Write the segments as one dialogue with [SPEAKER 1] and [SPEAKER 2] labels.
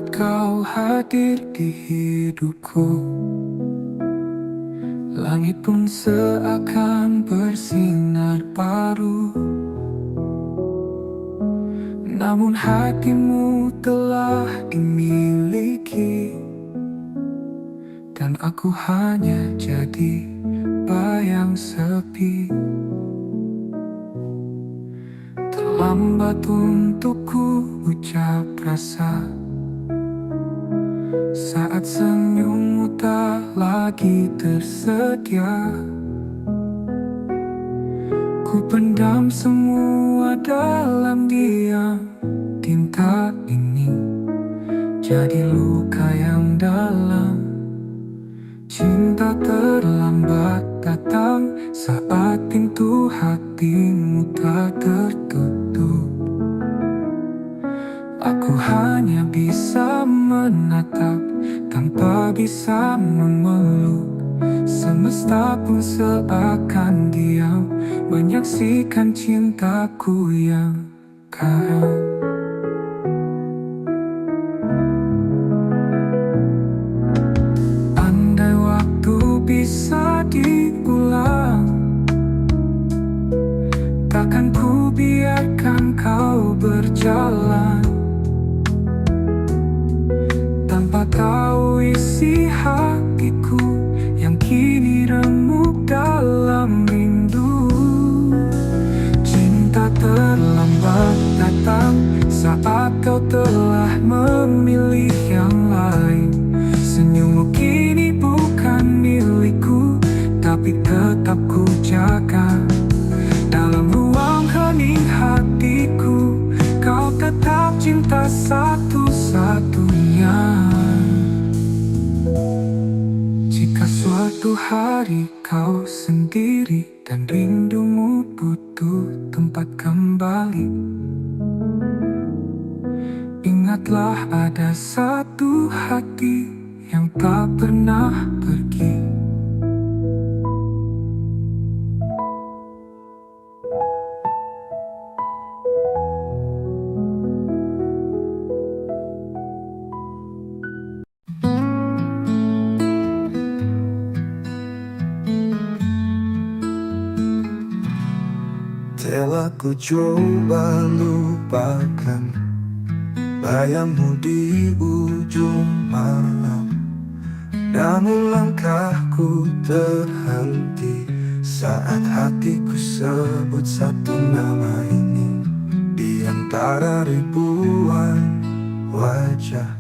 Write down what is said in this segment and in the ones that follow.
[SPEAKER 1] saat kau hadir di hidupku, langit pun seakan bersinar baru. Namun hatimu telah dimiliki, dan aku hanya jadi bayang sepi. Terlambat untukku ucap rasa saat senyummu tak lagi tersedia. Ku pendam semua dalam diam. Tinta ini jadi luka yang dalam. Cinta terlambat datang saat pintu hatimu tak tertutup. Aku hanya bisa menatap tanpa bisa memeluk. Semesta pun seakan diam menyaksikan cintaku yang karam. Andai waktu bisa diulang, takkan ku biarkan kau berjalan tanpa tahu isi hatiku yang kini remuk dalam rindu. Cinta terlambat datang saat kau telah memilih yang lain. Senyummu kini bukan milikku, tapi tetap ku jaga dalam ruang hening hatiku. Kau tetap cinta satu-satunya. Jika suatu hari kau sendiri dan rindumu butuh tempat kembali, ingatlah ada satu hati yang tak pernah pergi.
[SPEAKER 2] Telah ku coba lupakan bayangmu di ujung malam, namun langkahku terhenti saat hatiku sebut satu nama ini. Di antara ribuan wajah,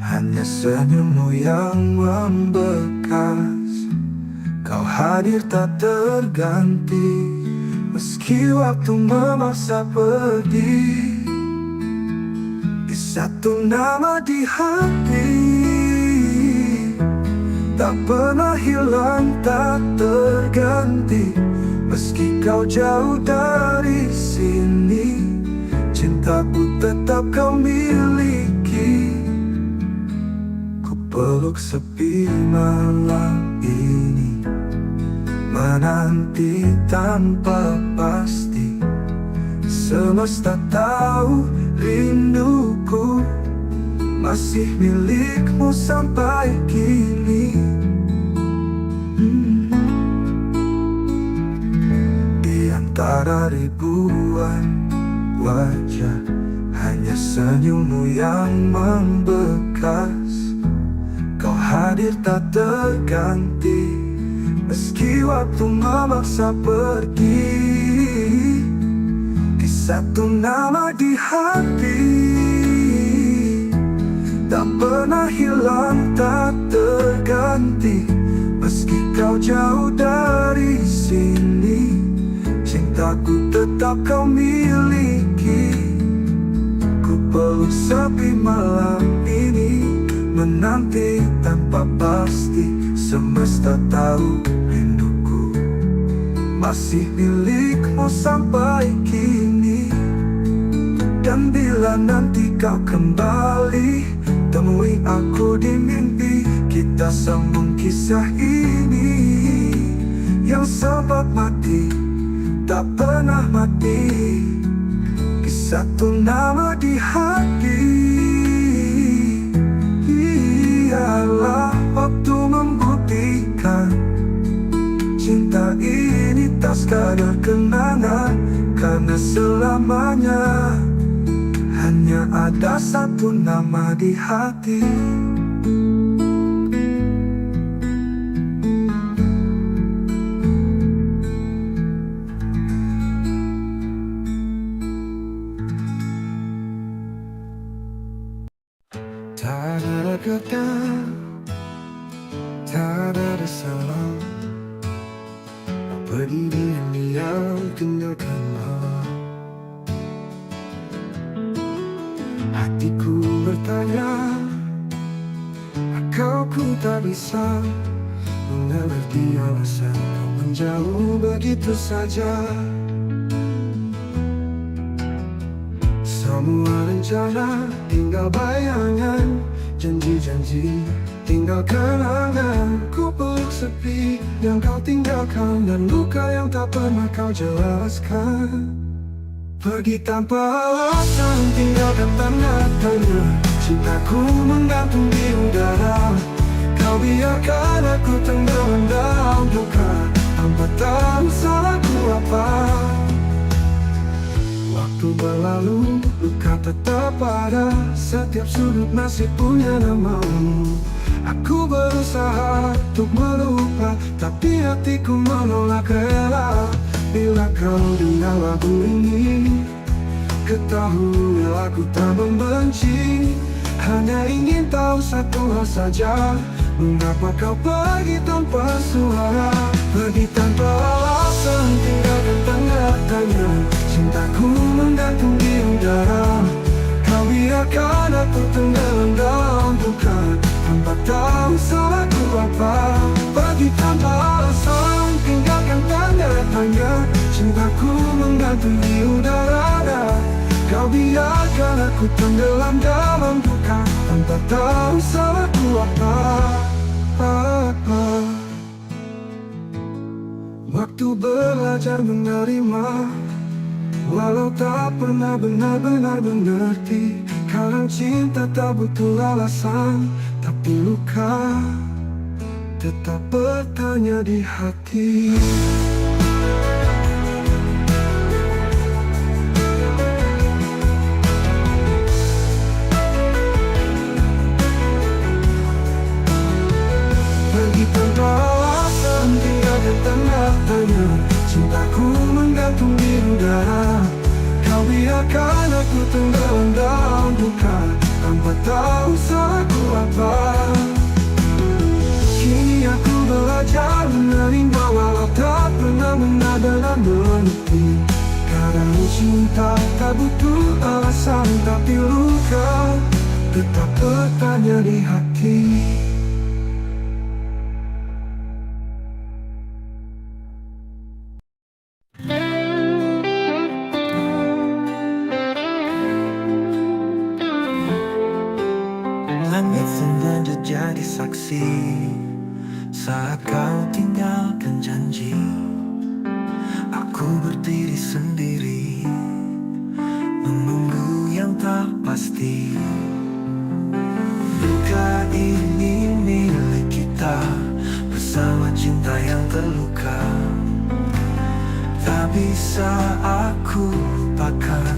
[SPEAKER 2] hanya senyummu yang membekas. Kau hadir tak terganti, meski waktu memaksa pergi. Di satu nama di hati, tak pernah hilang, tak terganti. Meski kau jauh dari sini, cintaku tetap kau miliki. Ku peluk sepi malam ini, menanti tanpa pasti. Semesta tahu rinduku masih milikmu sampai kini. Di antara ribuan wajah, hanya senyummu yang membekas. Kau hadir tak terganti, meski waktu memaksa pergi. Di satu nama di hati, tak pernah hilang, tak terganti. Meski kau jauh dari sini, cintaku tetap kau miliki. Ku peluk sepi malam ini, menanti tanpa pasti. Semesta tahu rinduku masih milikmu sampai kini. Dan bila nanti kau kembali, temui aku di mimpi. Kita sambung kisah ini yang sempat mati, tak pernah mati. Di satu nama di hati, biarlah waktu membuktikan cinta ini tak sekadar kenangan, karena selamanya hanya ada satu nama di hati. Tak ada kata, tak ada salah, pergi diam-diam tinggalkanlah. Hatiku bertanya, kau ku tak bisa mengerti alasan kau menjauh begitu saja. Semua rencana tinggal bayangan, janji-janji tinggal kenangan. Ku peluk sepi yang kau tinggalkan, dan luka yang tak pernah kau jelaskan. Pergi tanpa alasan, tinggalkan tanda tanya. Cintaku menggantung di udara, kau biarkan aku tenggelam dalam duka, tanpa tahu salahku apa. Waktu berlalu, luka tetap ada, setiap sudut masih punya namamu. Aku berusaha untuk melupa, tapi hatiku menolak rela. Bila kau dengar lagu ini, ketahuilah aku tak membenci. Hanya ingin tahu satu hal saja, mengapa kau pergi tanpa suara. Pergi tanpa alasan, tinggalkan tanda tanya. Cintaku menggantung di udara, kau biarkan aku tenggelam dalam duka, tanpa tahu salahku apa. Pergi tanpa alasan, tinggalkan tanda tanya. Cintaku menggantung di udara, kau biarkan aku tenggelam dalam duka, tanpa tahu salahku apa. Waktu belajar menerima, walau tak pernah benar-benar mengerti. Kadang cinta tak butuh alasan, tapi luka tetap bertanya di hati. Pergi tanpa alasan, tinggalkan tanda tanya. Cintaku menggantung di udara, kau biarkan aku tenggelam dalam duka, tanpa tahu salahku apa. Kini aku belajar menerima, walau tak pernah benar-benar mengerti. Kadang cinta tak butuh alasan, tapi luka tetap bertanya di hati. Langit sengaja jadi saksi saat kau tinggalkan janji. Aku berdiri sendiri, menunggu yang tak pasti. Luka ini milik kita, bersama cinta yang terluka. Tak bisa aku lupakan,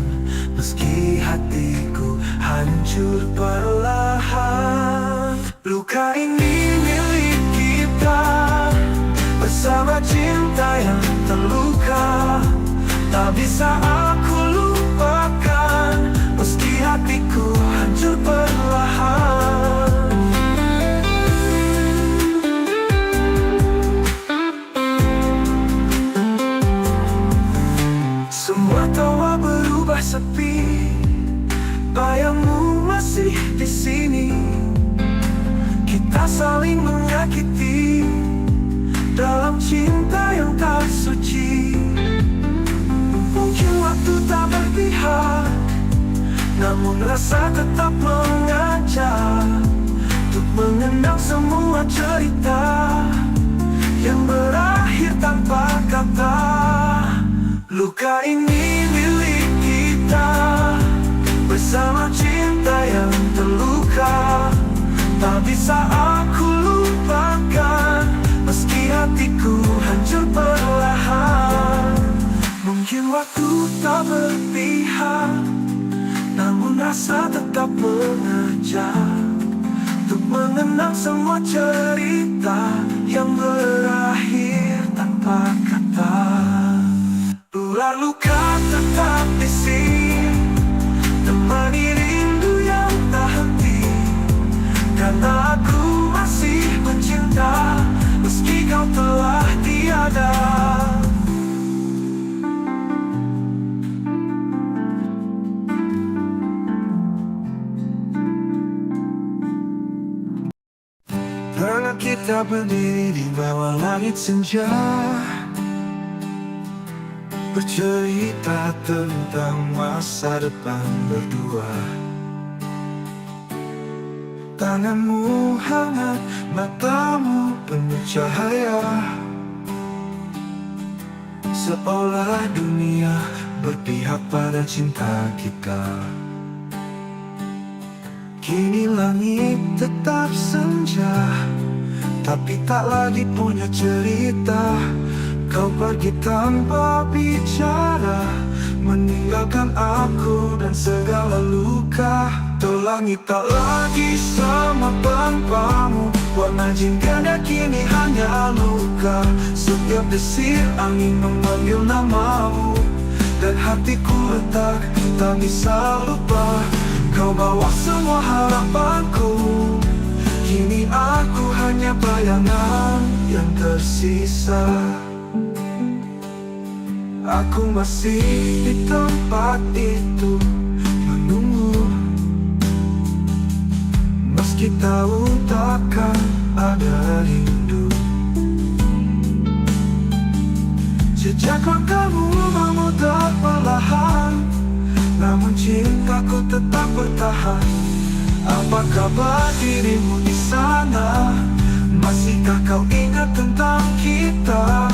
[SPEAKER 2] meski hatiku hancur perlahan. Luka ini milik kita, bersama cinta yang terluka. Tak bisa aku lupakan, meski hatiku hancur perlahan. Semua tawa berubah sepi, bayangmu masih di sini. Kita saling menyakiti dalam cinta yang tak suci. Mungkin waktu tak berpihak, namun rasa tetap mengajak untuk mengenang semua cerita yang berakhir tanpa kata. Luka ini milik kita, bersama cinta yang terluka. Tak bisa bisa aku lupakan, meski hatiku hancur perlahan. Mungkin waktu tak berpihak, namun rasa tetap mengajak untuk mengenang semua cerita yang berakhir tanpa kata. Ular luka tetap di sini, temani rindu yang tak henti. Karena aku masih mencinta, meski kau telah tiada. Pernah kita berdiri di bawah langit senja, bercerita tentang masa depan berdua. Tanganmu hangat, matamu penuh cahaya, seolah dunia berpihak pada cinta kita. Kini langit tetap senja, tapi tak lagi punya cerita. Kau pergi tanpa bicara, meninggalkan aku dan segala luka. Tuh langit tak lagi sama tanpamu, warna jingga kini hanya luka. Setiap desir angin memanggil namamu, dan hatiku retak, tak bisa lupa. Kau bawa semua harapanku, kini aku hanya bayangan yang tersisa. Aku masih di tempat itu menunggu, meski tahu takkan ada rindu. Jejak langkahmu memutar perlahan, namun cintaku tetap bertahan. Apa kabar dirimu di sana? Masihkah kau ingat tentang kita?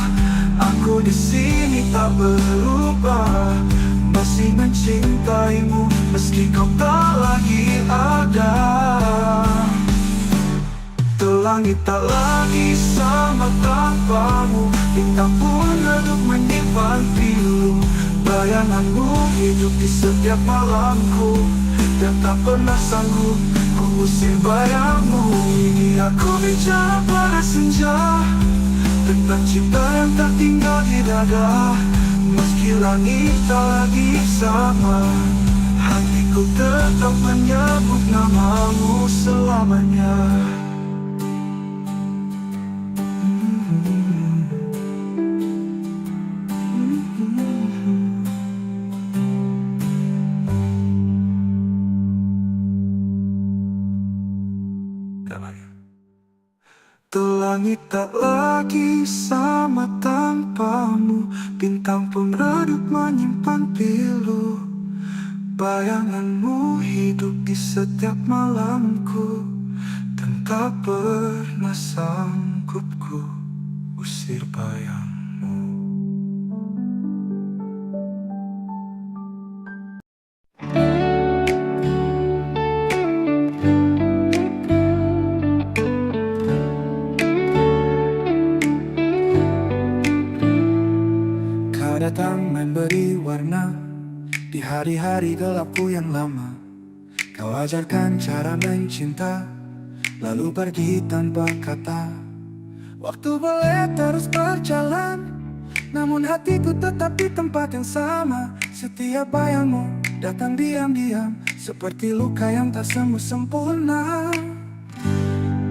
[SPEAKER 2] Aku di sini tak berubah, masih mencintaimu meski kau tak lagi ada. Tuh langit tak lagi sama tanpamu, bintang pun redup menyimpan pilu. Bayanganmu hidup di setiap malamku, dan tak pernah sanggup ku usir bayangmu. Ini aku bicara pada senja, tentang cinta yang tak tinggal di dada. Meski langit tak lagi sama, hatiku tetap menyebut namamu selamanya. Tuh langit tak lagi sama tanpamu, bintang pun redup menyimpan pilu. Bayanganmu hidup di setiap malamku, dan tak pernah sanggup ku usir bayangmu. Datang memberi warna di hari-hari gelapku yang lama. Kau ajarkan cara mencinta, lalu pergi tanpa kata. Waktu boleh terus berjalan, namun hatiku tetap di tempat yang sama. Setiap bayangmu datang diam-diam, seperti luka yang tak sembuh sempurna.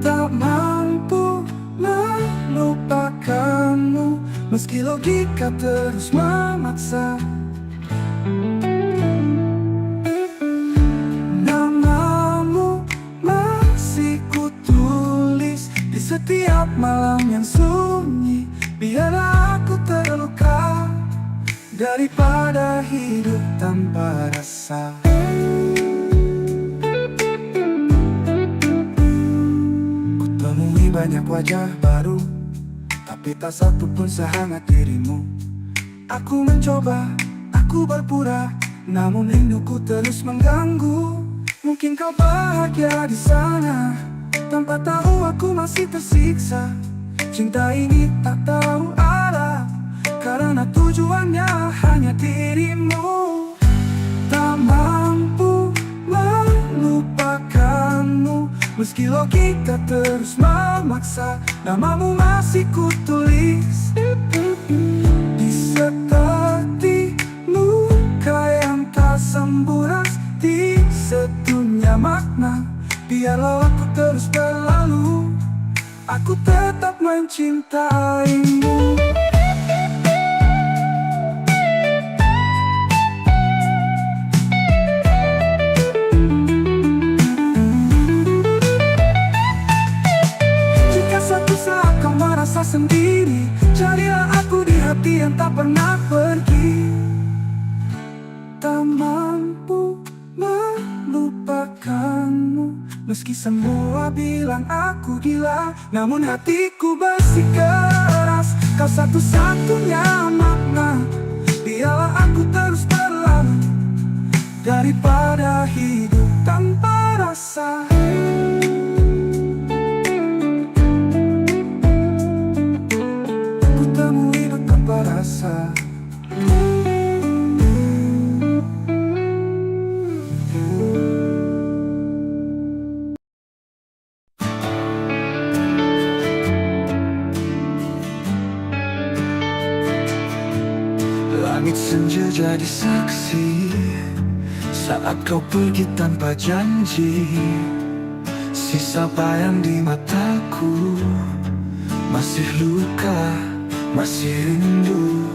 [SPEAKER 2] Tak mampu melupakanmu, meski logika terus memaksa. Namamu masih kutulis di setiap malam yang sunyi. Biar aku terluka daripada hidup tanpa rasa. Kutemui banyak wajah baru, tapi tak satu pun sehangat dirimu. Aku mencoba, aku berpura, namun rinduku terus mengganggu. Mungkin kau bahagia di sana, Tanpa tahu aku masih tersiksa. Cinta ini tak tahu arah, karena tujuannya hanya dirimu. Tak mampu melupakanmu, meski logika terus memaksa. Namamu masih kutulis di seperti luka yang tak sembuh, di sedunia makna. Biarlah aku terus berlalu, aku tetap mencintaimu. Jika suatu saat kau merasa sendiri, carilah aku di hati yang tak pernah pergi. Tak mampu melupakanmu, meski semua bilang aku gila, namun hatiku bersikeras. Kau satu-satunya makna. Biarlah aku terus berlalu, daripada hidup tanpa rasa. Ku temui hidup tanpa rasa. Langit senja jadi saksi saat kau pergi tanpa janji. Sisa bayang di mataku, masih luka, masih rindu.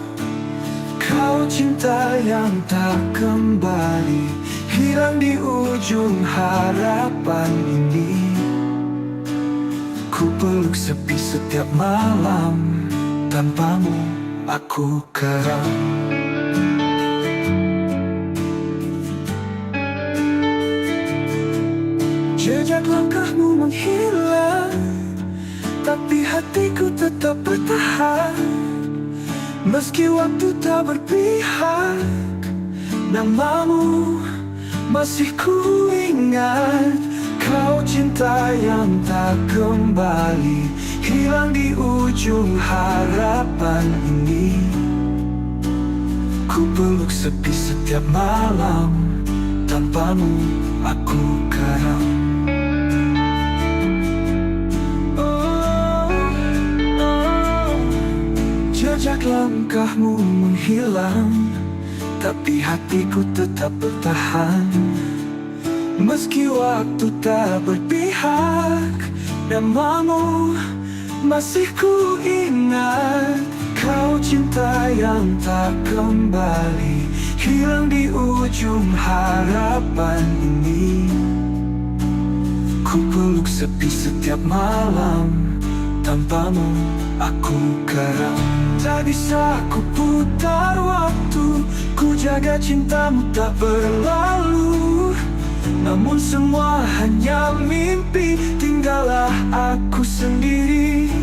[SPEAKER 2] Kau cinta yang tak kembali, hilang di ujung harapan ini. Ku peluk sepi setiap malam, tanpamu aku keram. Jejak langkahmu menghilang, tapi hatiku tetap bertahan. Meski waktu tak berpihak, namamu masih ku ingat. Kau cinta yang tak kembali, hilang di ujung harapan ini. Ku peluk sepi setiap malam, tanpamu aku karam. Jejak langkahmu menghilang, tapi hatiku tetap bertahan. Meski waktu tak berpihak, namamu masih ku ingat. Kau cinta yang tak kembali, hilang di ujung harapan ini. Ku peluk sepi setiap malam, tanpamu aku karam. Tak bisa ku putar waktu, ku jaga cintamu tak berlalu. Namun semua hanya mimpi, tinggallah aku sendiri.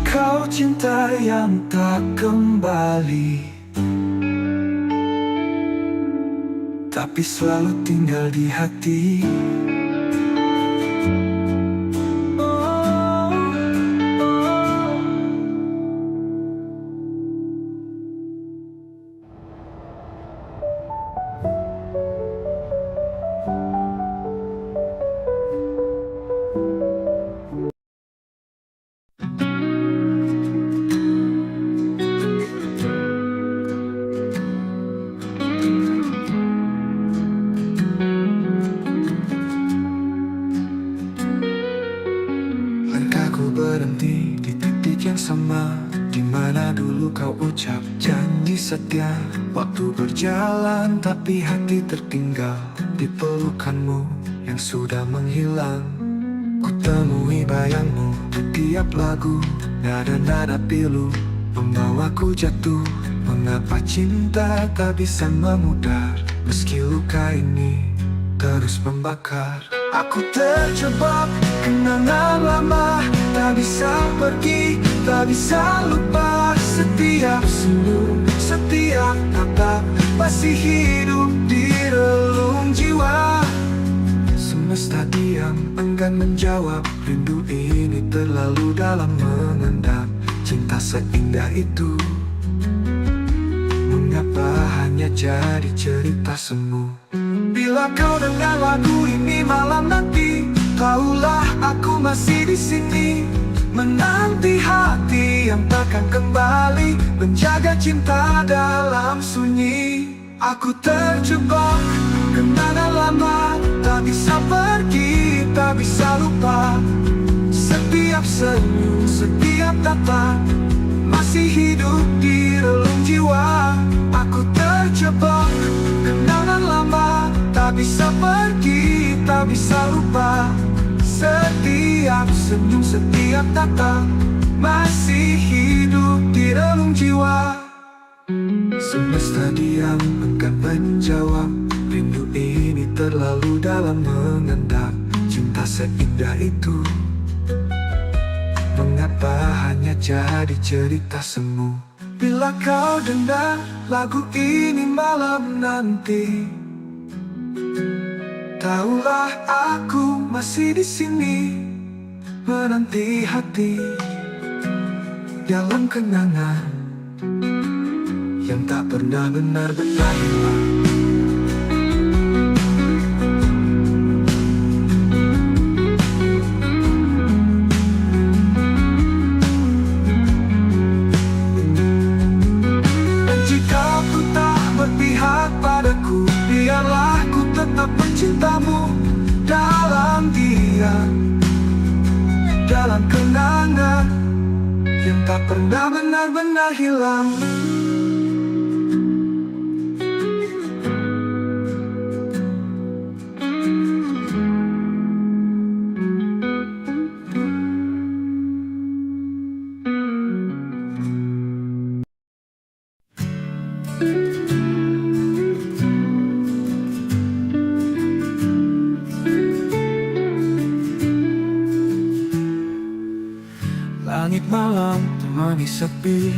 [SPEAKER 2] Kau cinta yang tak kembali, tapi selalu tinggal di hati. Berhenti di titik yang sama, di mana dulu kau ucap janji setia. Waktu berjalan tapi hati tertinggal di pelukanmu yang sudah menghilang. Ku temui bayangmu di tiap lagu, nada-nada pilu membawaku jatuh. Mengapa cinta tak bisa memudar, meski luka ini terus membakar. Aku terjebak kenangan lama, tak bisa pergi, tak bisa lupa. Setiap senyum, setiap tatap masih hidup di relung jiwa. Semesta diam enggan menjawab. Rindu ini terlalu dalam mengendap. Cinta seindah itu, mengapa hanya jadi cerita semu? Bila kau dengar lagu ini malam nanti, tahulah aku masih di sini, menanti hati yang takkan kembali, menjaga cinta dalam sunyi. Aku terjebak kenangan lama, tak bisa pergi, tak bisa lupa. Setiap senyum, setiap tatap masih hidup di relung jiwa. Aku terjebak kenangan lama, tak bisa pergi, tak bisa lupa. Setiap senyum, setiap tatap masih hidup di relung jiwa. Semesta diam enggan menjawab. Rindu ini terlalu dalam mengendap. Cinta seindah itu, mengapa hanya jadi cerita semu? Bila kau dengar lagu ini malam nanti, tahulah aku masih di sini, menanti hati dalam kenangan yang tak pernah benar-benar hilang. Dan jika ku tak berpihak padaku, biarlah ku tetap mencintamu dalam diam, dalam kenangan yang tak pernah benar-benar hilang. Langit malam temani sepi,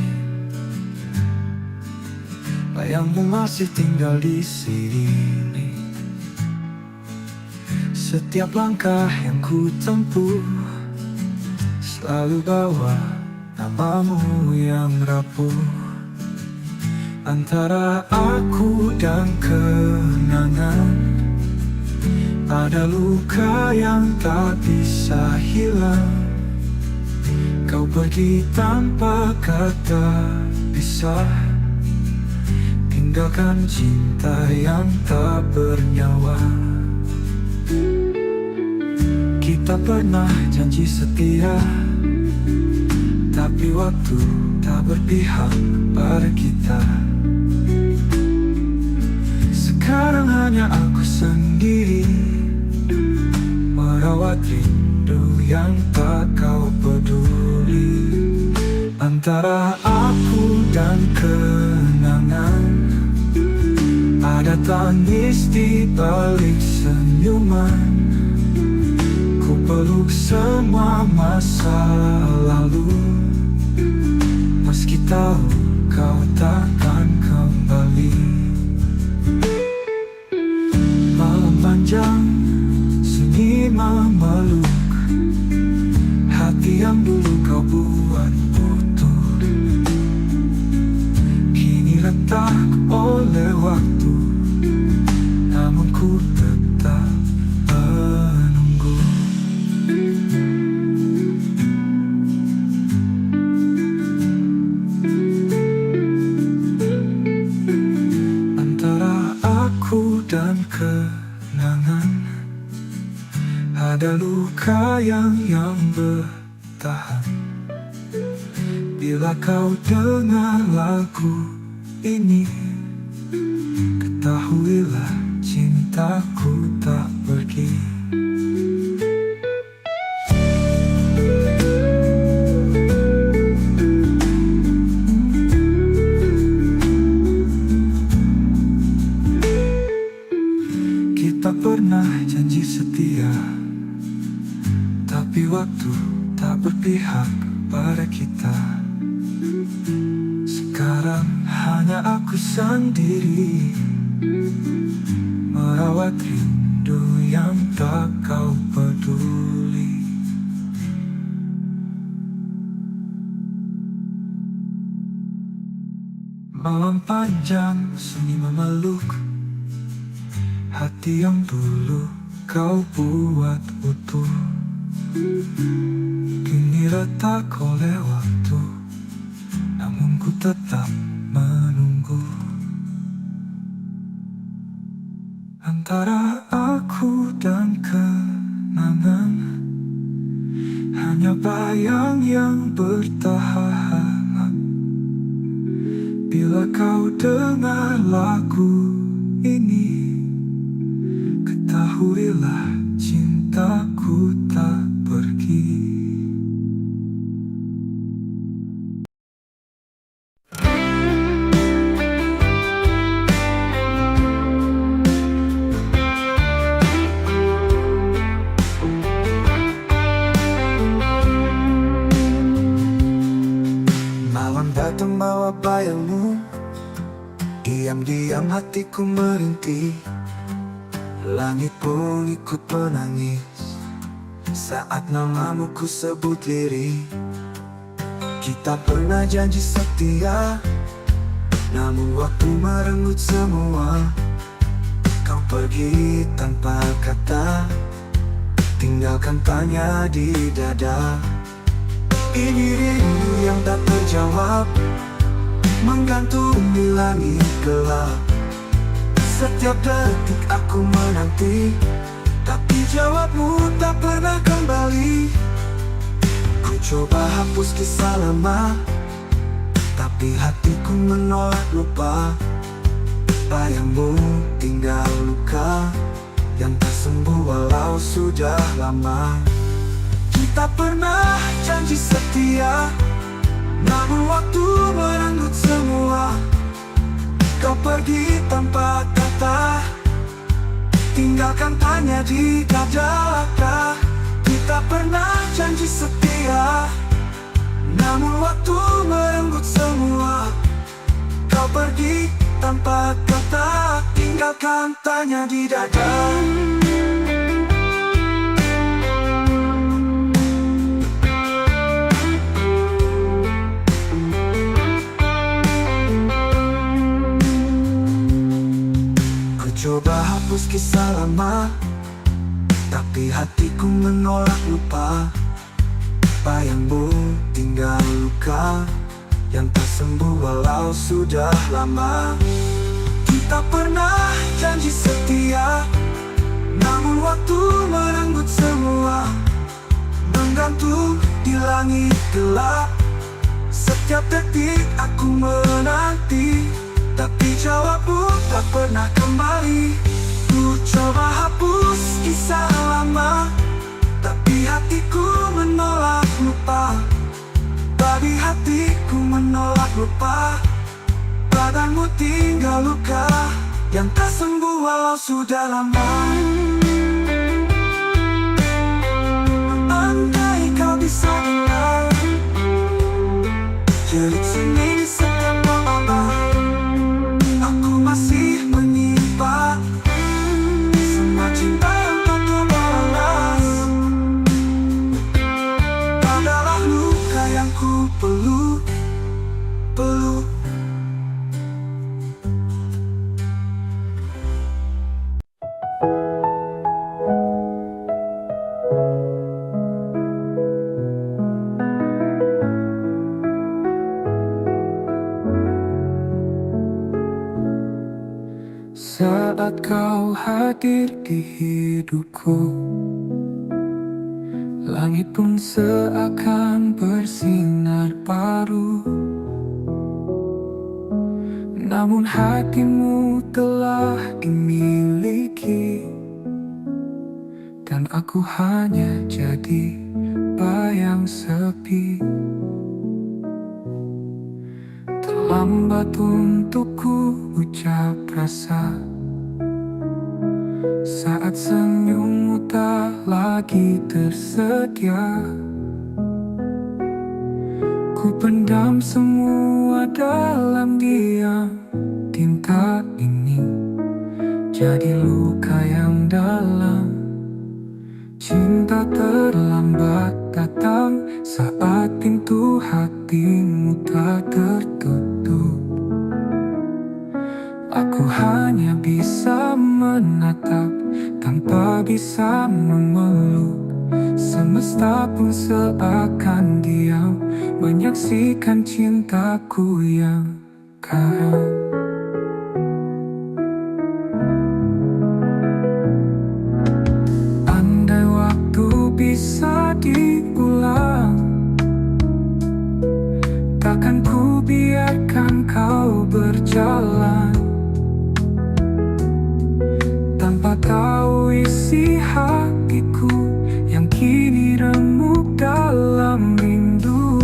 [SPEAKER 2] bayangmu masih tinggal di sini. Setiap langkah yang ku tempuh selalu bawa namamu yang rapuh. Antara aku dan kenangan ada luka yang tak bisa hilang. Kau pergi tanpa kata pisah, tinggalkan cinta yang tak bernyawa. Kita pernah janji setia, tapi waktu tak berpihak pada kita. Sekarang hanya aku sendiri, merawat rindu yang tak kau peduli. Antara aku dan kenangan ada tangis di balik senyuman. Ku peluk semua masa lalu, meski tahu kau takkan kembali. Malam panjang sunyi memeluk hati yang dulu kau buat utuh, kini retak oleh waktu, namun ku tetap menunggu. Antara aku dan kenangan ada luka yang bertahan. Bila kau dengar lagu ini, ketahuilah cintaku tak pergi. Kita pernah janji setia, tapi waktu tak berpihak pada kita. Sekarang hanya aku sendiri, merawat rindu
[SPEAKER 1] yang tak kau peduli. Malam panjang sunyi memeluk hati yang dulu kau buat utuh. Kini retak oleh waktu, namun ku tetap menunggu. Antara aku dan kenangan, hanya bayang yang bertahan. Bila kau dengar lagu ini, ketahuilah cintaku tak pergi. Malam datang bawa bayangmu, diam-diam hatiku merintih. Langit pun ikut menangis saat namamu ku sebut lirih. Kita pernah janji setia, namun waktu merenggut semua. Kau pergi tanpa kata, tinggalkan tanya di dada. Ini rindu yang tak terjawab, menggantung di langit gelap. Setiap detik aku menanti, tapi jawabmu tak pernah kembali. Ku coba hapus kisah lama, tapi hatiku menolak lupa. Bayangmu tinggal luka yang tak sembuh walau sudah lama. Kita pernah janji setia, namun waktu merenggut semua. Kau pergi tanpa kata, tinggalkan tanya di dada. Kita pernah janji setia, namun waktu merenggut semua. Kau pergi tanpa kata, tinggalkan tanya di dada. Coba hapus kisah lama, tapi hatiku menolak lupa. Bayangmu tinggal luka yang tak sembuh walau sudah lama. Kita pernah janji setia, namun waktu merenggut semua. Menggantung di langit gelap, setiap detik aku menanti, tapi jawabmu tak pernah kembali. Ku coba hapus kisah lama, tapi hatiku menolak lupa. Babi hatiku menolak lupa. Badanmu tinggal luka yang tak sembuh walau sudah lama. Andai kau bisa dengar jerit seni di setiap malam, aku masih menyimpan semua cinta yang tak terbalas. Adalah luka yang ku peluk. Saat kau hadir di hidupku, langit pun seakan bersinar baru. Namun hatimu telah dimiliki, dan aku hanya jadi bayang sepi. Terlambat untukku ucap rasa saat senyummu tak lagi tersedia. Ku pendam semua dalam diam. Tinta ini jadi luka yang dalam. tak terlambat datang saat pintu hatimu tak tertutup. Aku hanya bisa menatap tanpa bisa memeluk. Semesta pun seakan diam menyaksikan cintaku yang karam. Andai waktu bisa diulang, takkan ku biarkan kau berjalan tanpa tahu isi hatiku yang kini remuk dalam rindu.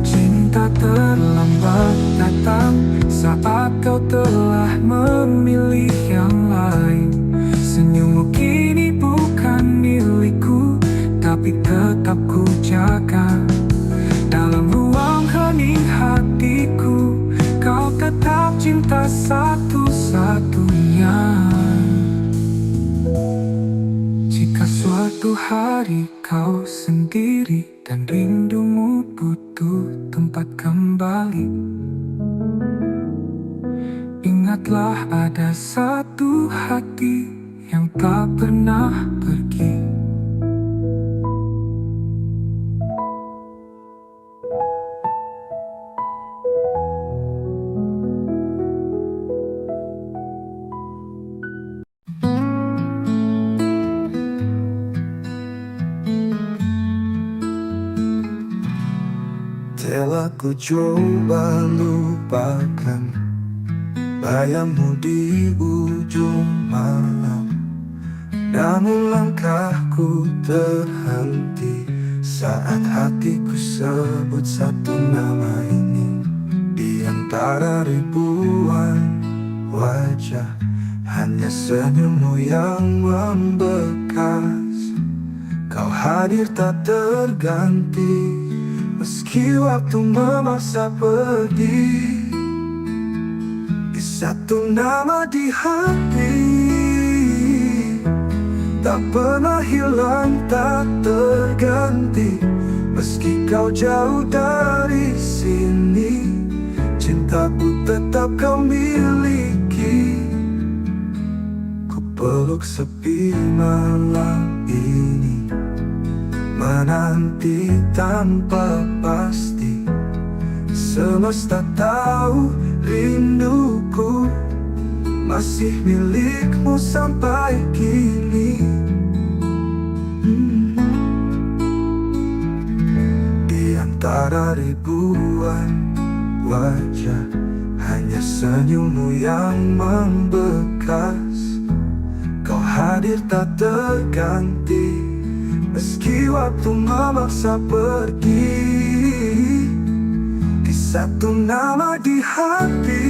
[SPEAKER 1] Cinta terlambat datang saat kau telah memilih yang lain. Senyummu kini bukan milikku, tapi tetap ku jaga. Dalam ruang hening hatiku, kau tetap cinta satu-satunya. Jika suatu hari kau sendiri dan rindumu butuh tempat kembali, ingatlah ada satu hati yang tak pernah pergi.
[SPEAKER 2] Telah ku coba lupakan bayangmu di ujung malam, namun langkahku terhenti saat hatiku sebut satu nama ini. Di antara ribuan wajah, hanya senyummu yang membekas. Kau hadir tak terganti, meski waktu memaksa pergi. Di satu nama di hati, tak pernah hilang, tak terganti. Meski kau jauh dari sini, cintaku tetap kau miliki. Ku peluk sepi malam ini, menanti tanpa pasti. Semesta tahu rinduku masih milikmu sampai kini. Di antara ribuan wajah, hanya senyummu yang membekas. Kau hadir tak terganti, meski waktu memaksa pergi. Di satu nama di hati,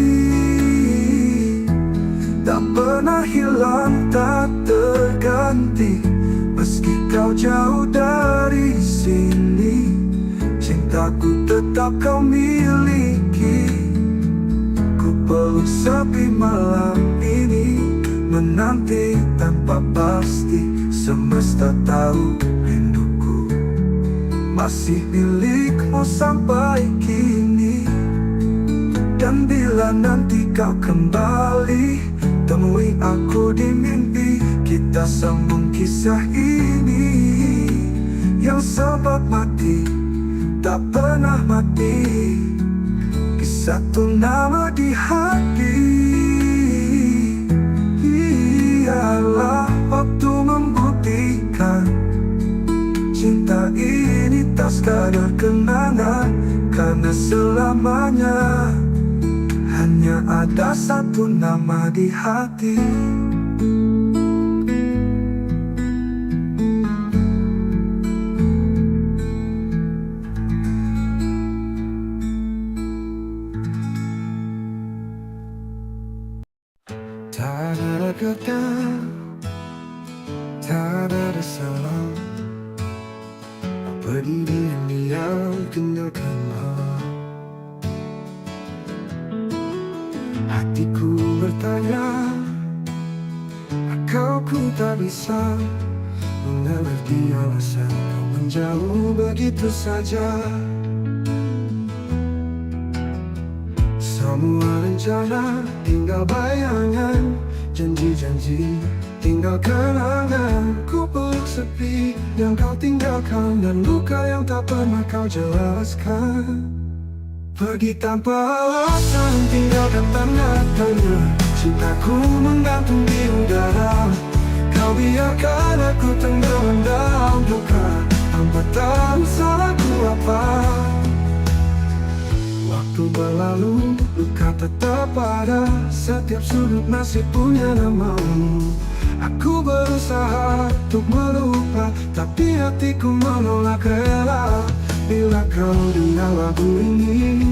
[SPEAKER 2] tak pernah hilang, tak terganti. Meski kau jauh dari sini, cintaku tetap kau miliki. Ku peluk sepi malam ini, menanti tanpa pasti. Semesta tahu rinduku masih milikmu sampai kini. Dan bila nanti kau kembali, temui aku di mimpi. Kita sambung kisah ini yang sempat mati, tak pernah mati. Di satu nama di hati, ialah waktu membuktikan cinta ini tak sekadar kenangan. Karena selamanya hanya ada satu nama di hati. Tak ada kata, tak ada salah. Apa diri yang diam tinggalkanlah. Hatiku bertanya, kau ku tak bisa mengerti alasan kau menjauh begitu saja. Semua rencana tinggal bayangan, janji-janji tinggal kenangan. Ku peluk sepi yang kau tinggalkan, dan luka yang tak pernah kau jelaskan. Pergi tanpa alasan, tinggalkan tanda tanya. Cintaku menggantung di udara. Kau biarkan aku tenggelam dalam duka, tanpa tahu salahku apa. Waktu berlalu, luka tetap ada. Setiap sudut masih punya namamu. Aku berusaha untuk melupa, tapi hatiku menolak rela. Bila kau dengar lagu ini,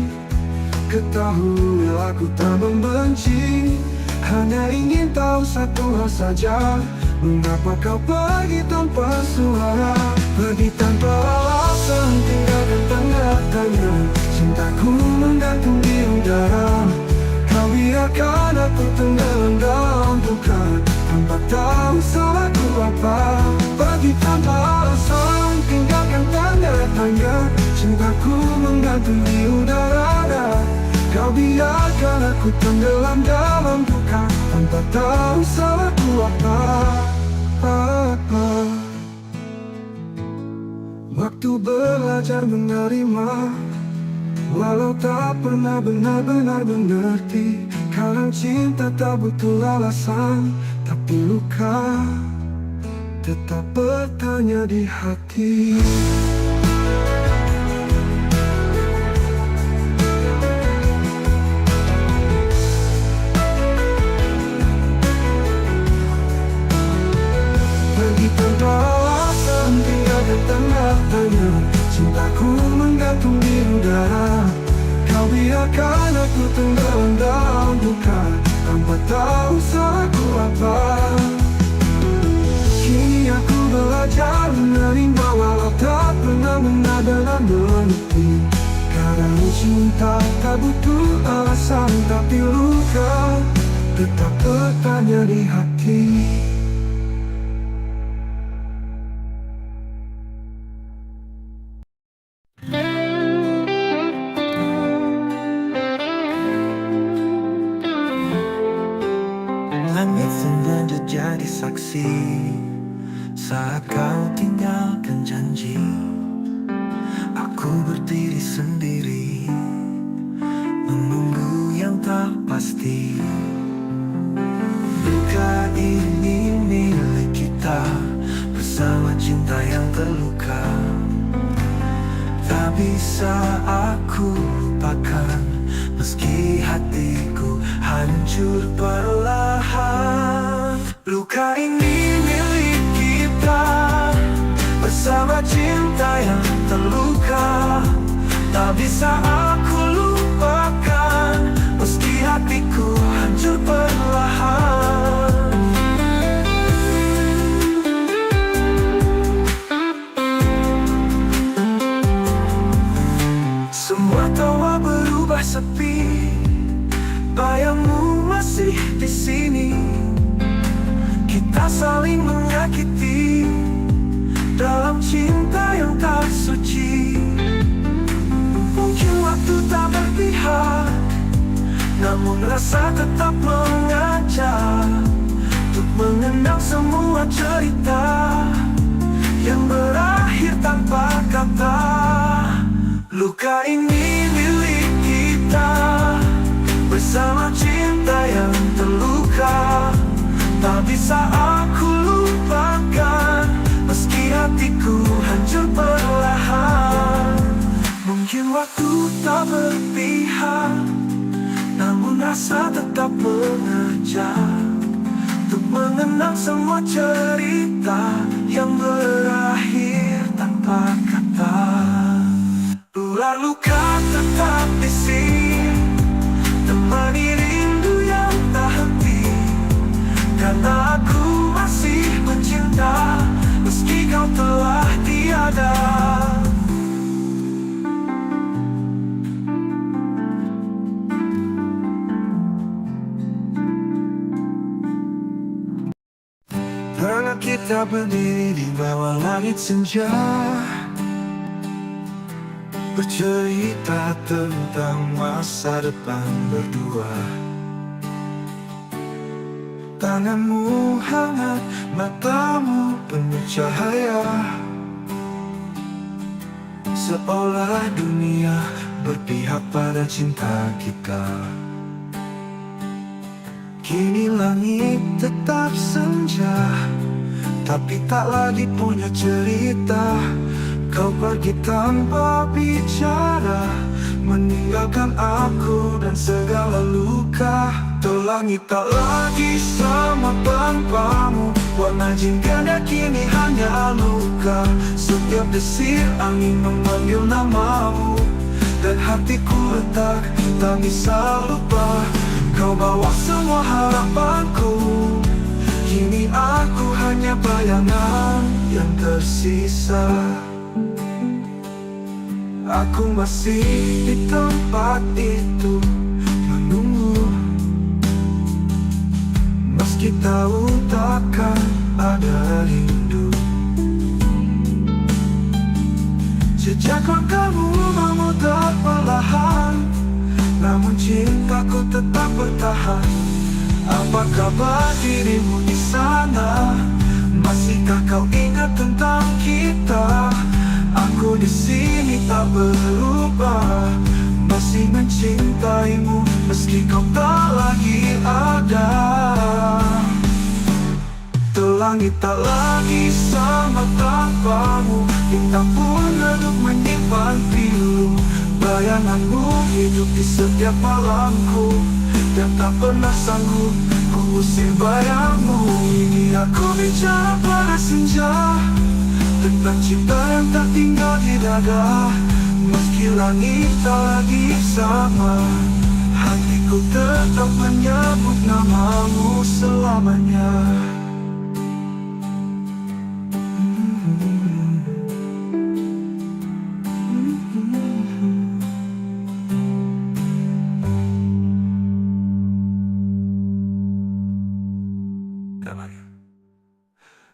[SPEAKER 2] ketahui aku tak membenci. Hanya ingin tahu satu hal saja, mengapa kau pergi tanpa suara? Pergi tanpa alasan, tinggalkan tanda tanya. Cintaku menggantung di udara. Kau biarkan aku tenggelam dalam duka, tanpa tahu salahku apa. Pergi tanpa alasan, tinggalkan tanda tanya. Cintaku menggantung di udara. Kau biarkan aku tenggelam dalam duka, tanpa tahu salahku apa. Waktu belajar menerima, walau tak pernah benar-benar mengerti. Kadang cinta tak butuh alasan, tapi luka tetap bertanya di hati. Pergi tanpa alasan, tinggalkan tanda tanya. Cintaku menggantung di udara. Kau biarkan aku tenggelam dalam duka, tanpa tahu salahku apa. Kini aku belajar menerima, walau tak pernah benar-benar mengerti. Kadang cinta tak butuh alasan, tapi luka tetap bertanya di hati. Langit sengaja jadi saksi saat kau tinggalkan janji. Aku berdiri sendiri, menunggu yang tak pasti. Luka ini milik kita, bersama cinta yang terluka. Tak bisa aku lupakan, meski hatiku hancur perlahan. Luka ini milik kita, bersama cinta yang terluka. Tak bisa aku lupakan, meski hatiku hancur perlahan. Semua tawa berubah sepi, bayangmu masih di sini. Kita saling menyakiti dalam cinta yang tak suci. Mungkin waktu tak berpihak, namun rasa tetap mengajak untuk mengenang semua cerita yang berakhir tanpa kata. Luka ini milik kita, bersama cinta yang terluka. Tak bisa aku lupakan, meski hatiku hancur perlahan. Mungkin waktu tak berpihak, namun rasa tetap mengajak untuk mengenang semua cerita yang berakhir tanpa kata. Ular luka tetap di sini, temani rindu yang tak henti. Karena aku masih mencinta, meski kau telah tiada. Pernah kita Kita berdiri di bawah langit senja, bercerita tentang masa depan berdua. Tanganmu hangat, matamu penuh cahaya, seolah dunia berpihak pada cinta kita. Kini langit tetap senja, tapi tak lagi punya cerita. Kau pergi tanpa bicara, meninggalkan aku dan segala luka. Tuh langit tak lagi sama tanpamu, warna jingga kini hanya luka. Setiap desir angin memanggil namamu, dan hatiku retak, tak bisa lupa. Kau bawa semua harapanku, kini aku hanya bayangan yang tersisa. Aku masih di tempat itu menunggu, meski tahu takkan ada rindu. Jejak langkahmu memudar perlahan, namun cintaku tetap bertahan. Apa kabar dirimu di sana? Masihkah kau ingat tentang kita? Aku di sini tak berubah, masih mencintaimu meski kau tak lagi ada. Tuh langit tak lagi sama tanpamu, bintang pun redup menyimpan pilu. Bayanganmu hidup di setiap malamku, dan tak pernah sanggup ku usir bayangmu. Ini aku bicara pada senja, tentang cinta yang tak tinggal di dada. Meski langit tak lagi sama, hatiku tetap menyebut namamu selamanya.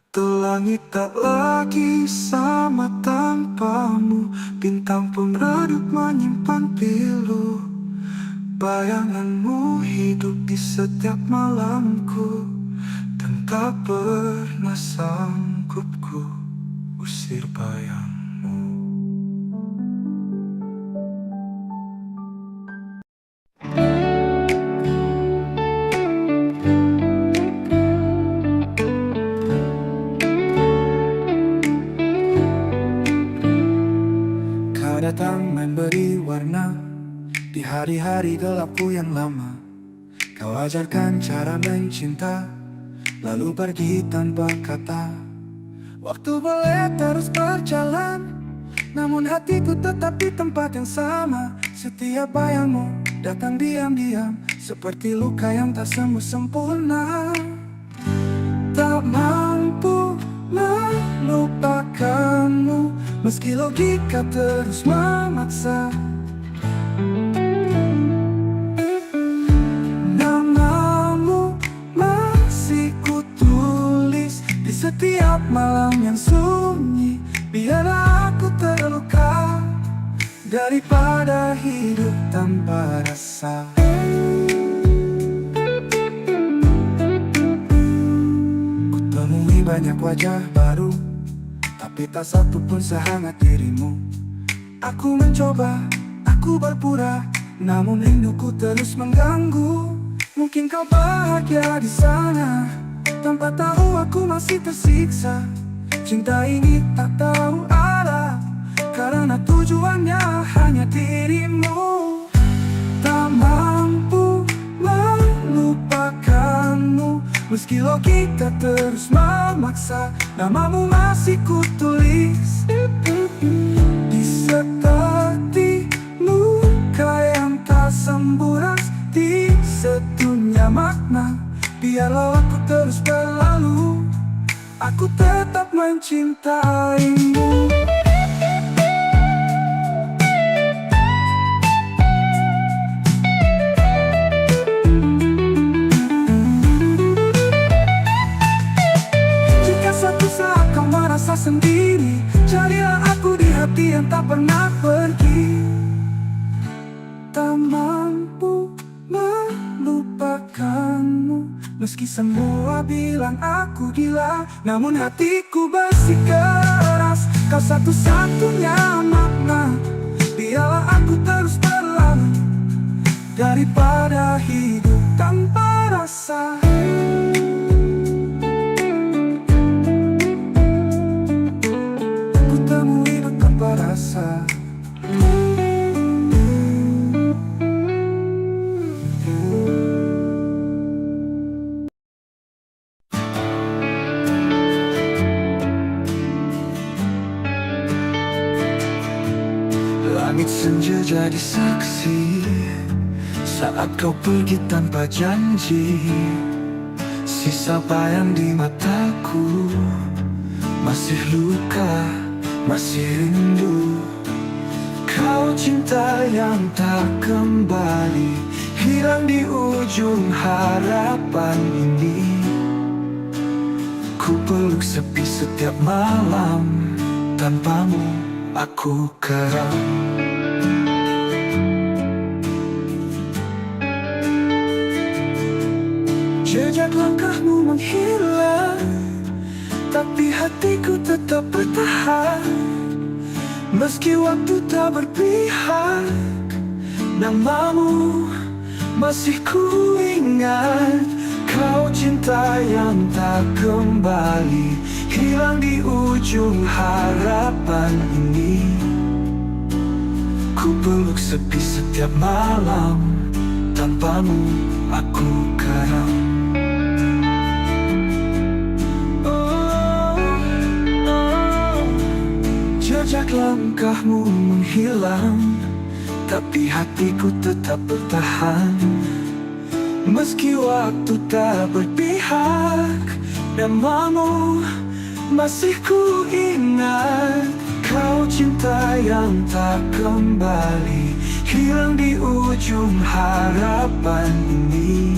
[SPEAKER 2] Tuh langit tak lagi sama tanpamu, bintang pun redup menyimpan pilu. Bayanganmu hidup di setiap malamku, dan tak pernah sanggup ku usir bayangmu. Datang memberi warna di hari-hari gelapku yang lama. Kau ajarkan cara mencinta, lalu pergi tanpa kata. Waktu boleh terus berjalan, namun hatiku tetap di tempat yang sama. Setiap bayangmu datang diam-diam, seperti luka yang tak sembuh sempurna. Tak mampu melupakanmu, meski logika terus memaksa. Namamu masih kutulis di setiap malam yang sunyi. Biarlah aku terluka daripada hidup tanpa rasa. Kutemui banyak wajah baru, tapi tak satu pun sehangat dirimu. Aku mencoba, aku berpura, namun rinduku terus mengganggu. Mungkin kau bahagia di sana, tanpa tahu aku masih tersiksa. Cinta ini tak tahu arah, karena tujuannya hanya dirimu. Tak mampu melupakanmu, meski logika terus memaksa. Namamu masih kutulis di seperti luka yang tak sembuh, di sedunia makna. Biarlah aku terus berlalu, aku tetap mencintaimu. Meski semua bilang aku gila, namun hatiku bersikeras. Kau satu-satunya makna. Biarlah aku terus berlama daripada hidup tanpa rasa. Ku temui tanpa rasa. Langit senja jadi saksi saat kau pergi tanpa janji. Sisa bayang di mataku, masih luka, masih rindu. Kau cinta yang tak kembali, hilang di ujung harapan ini. Ku peluk sepi setiap malam, tanpamu aku keram. Jejak langkahmu menghilang, tapi hatiku tetap bertahan. Meski waktu tak berpihak, namamu masih ku ingat. Kau cinta yang tak kembali, hilang di ujung harapan ini. Ku peluk sepi setiap malam, tanpamu aku karam. Jejak langkahmu menghilang, tapi hatiku tetap bertahan. Meski waktu tak berpihak, namamu masih ku ingat. Kau cinta yang tak kembali, hilang di ujung harapan ini.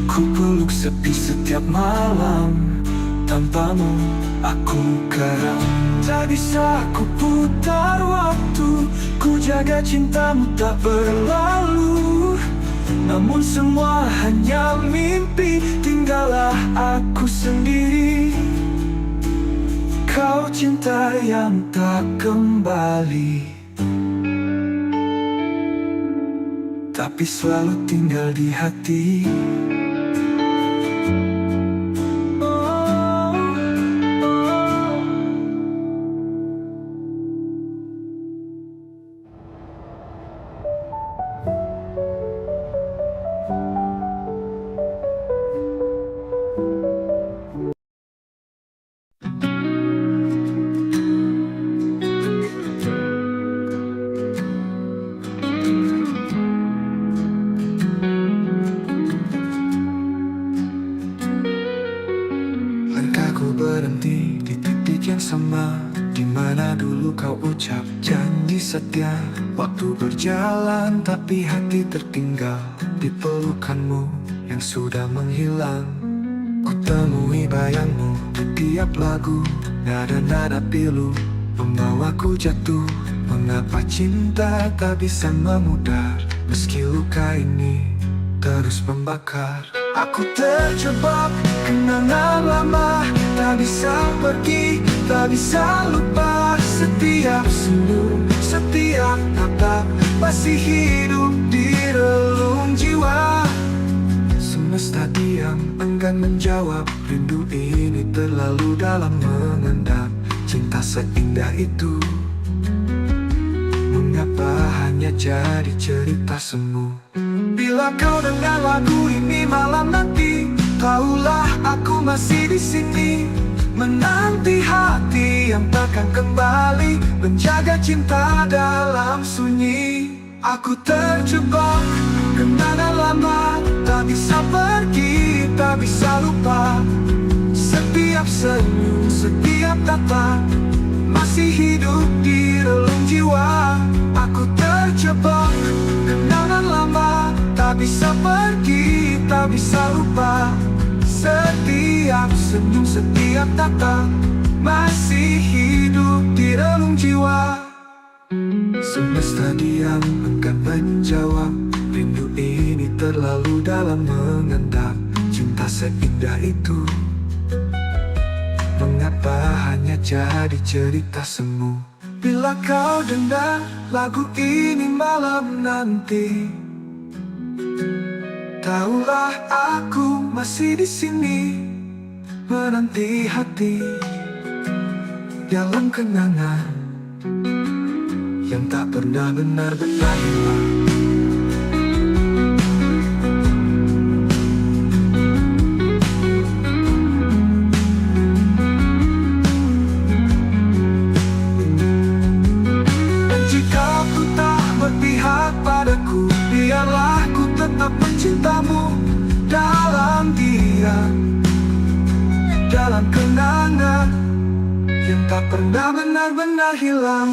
[SPEAKER 2] Ku peluk sepi setiap malam, tanpamu aku karam. Tak bisa ku putar waktu, ku jaga cintamu tak berlalu. Namun semua hanya mimpi, tinggallah aku sendiri. Kau cinta yang tak kembali, tapi selalu tinggal di hati. Berhenti di titik yang sama, di mana dulu kau ucap janji setia. Waktu berjalan tapi hati tertinggal di pelukanmu yang sudah menghilang. Ku temui bayangmu di tiap lagu, nada-nada pilu membawaku jatuh. Mengapa cinta tak bisa memudar, meski luka ini terus membakar. Aku terjebak kenangan lama, tak bisa pergi, tak bisa lupa. Setiap senyum, setiap tatap masih hidup di relung jiwa. Semesta diam, enggan menjawab. Rindu ini terlalu dalam mengendap. Cinta seindah itu, mengapa hanya jadi cerita semu? Bila kau dengar lagu ini malam nanti, tahulah aku masih di sini, menanti hati yang takkan kembali, menjaga cinta dalam sunyi. Aku terjebak kenangan lama, tak bisa pergi, tak bisa lupa. Setiap senyum, setiap tatap masih hidup di relung jiwa. Aku terjebak kenangan lama, tak bisa pergi, tak bisa lupa. Setiap senyum, setiap tatap masih hidup di relung jiwa. Semesta diam, enggan menjawab. Rindu ini terlalu dalam mengendap. cinta seindah itu? Mengapa hanya jadi cerita semu? Bila kau dengar lagu ini malam nanti, tahulah aku masih di sini menanti hati dalam kenangan yang tak pernah benar-benar hilang. Dan jika ku tak berpihak padaku, biarlah ku tetap mencintamu dalam diam, dalam kenangan yang tak pernah benar-benar hilang.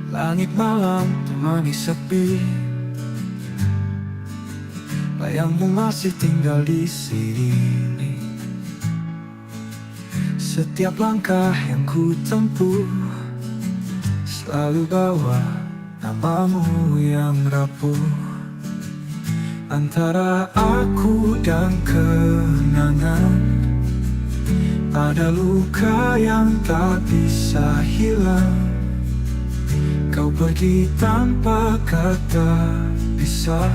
[SPEAKER 2] Langit malam temani sepi, bayangmu masih tinggal di sini. Setiap langkah yang ku tempuh selalu bawa namamu yang rapuh. Antara aku dan kenangan ada luka yang tak bisa hilang. Kau pergi tanpa kata pisah,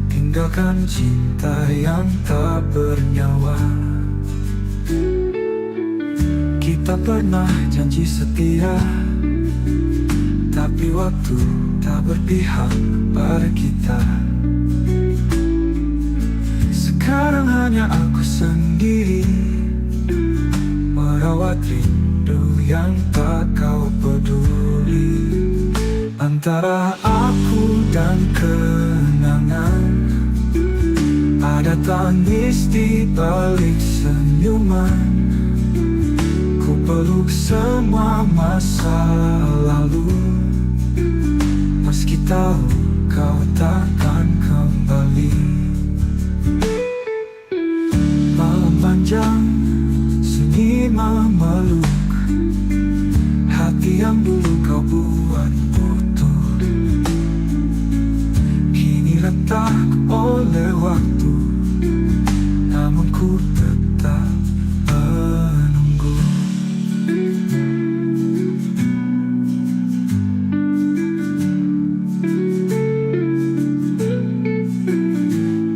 [SPEAKER 2] tinggalkan cinta yang tak bernyawa. Kita pernah janji setia, tapi waktu tak berpihak pada kita. Sekarang hanya aku sendiri merawat rindu yang tak kau peduli. Antara aku dan kenangan ada tangis di balik senyuman. Ku peluk semua masa lalu, meski tahu kau takkan kembali. Malam panjang sunyi memeluk hati yang dulu kau buat utuh, kini retak oleh waktu, namun ku tetap menunggu.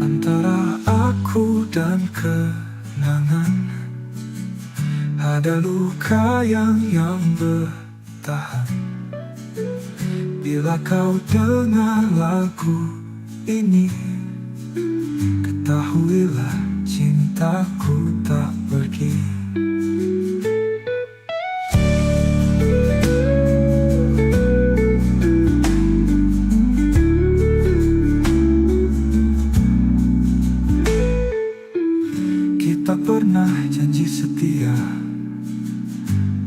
[SPEAKER 2] Antara aku dan kenangan ada luka yang bertahan. Bila kau dengar lagu ini, ketahuilah cintaku tak pergi. Kita pernah janji setia,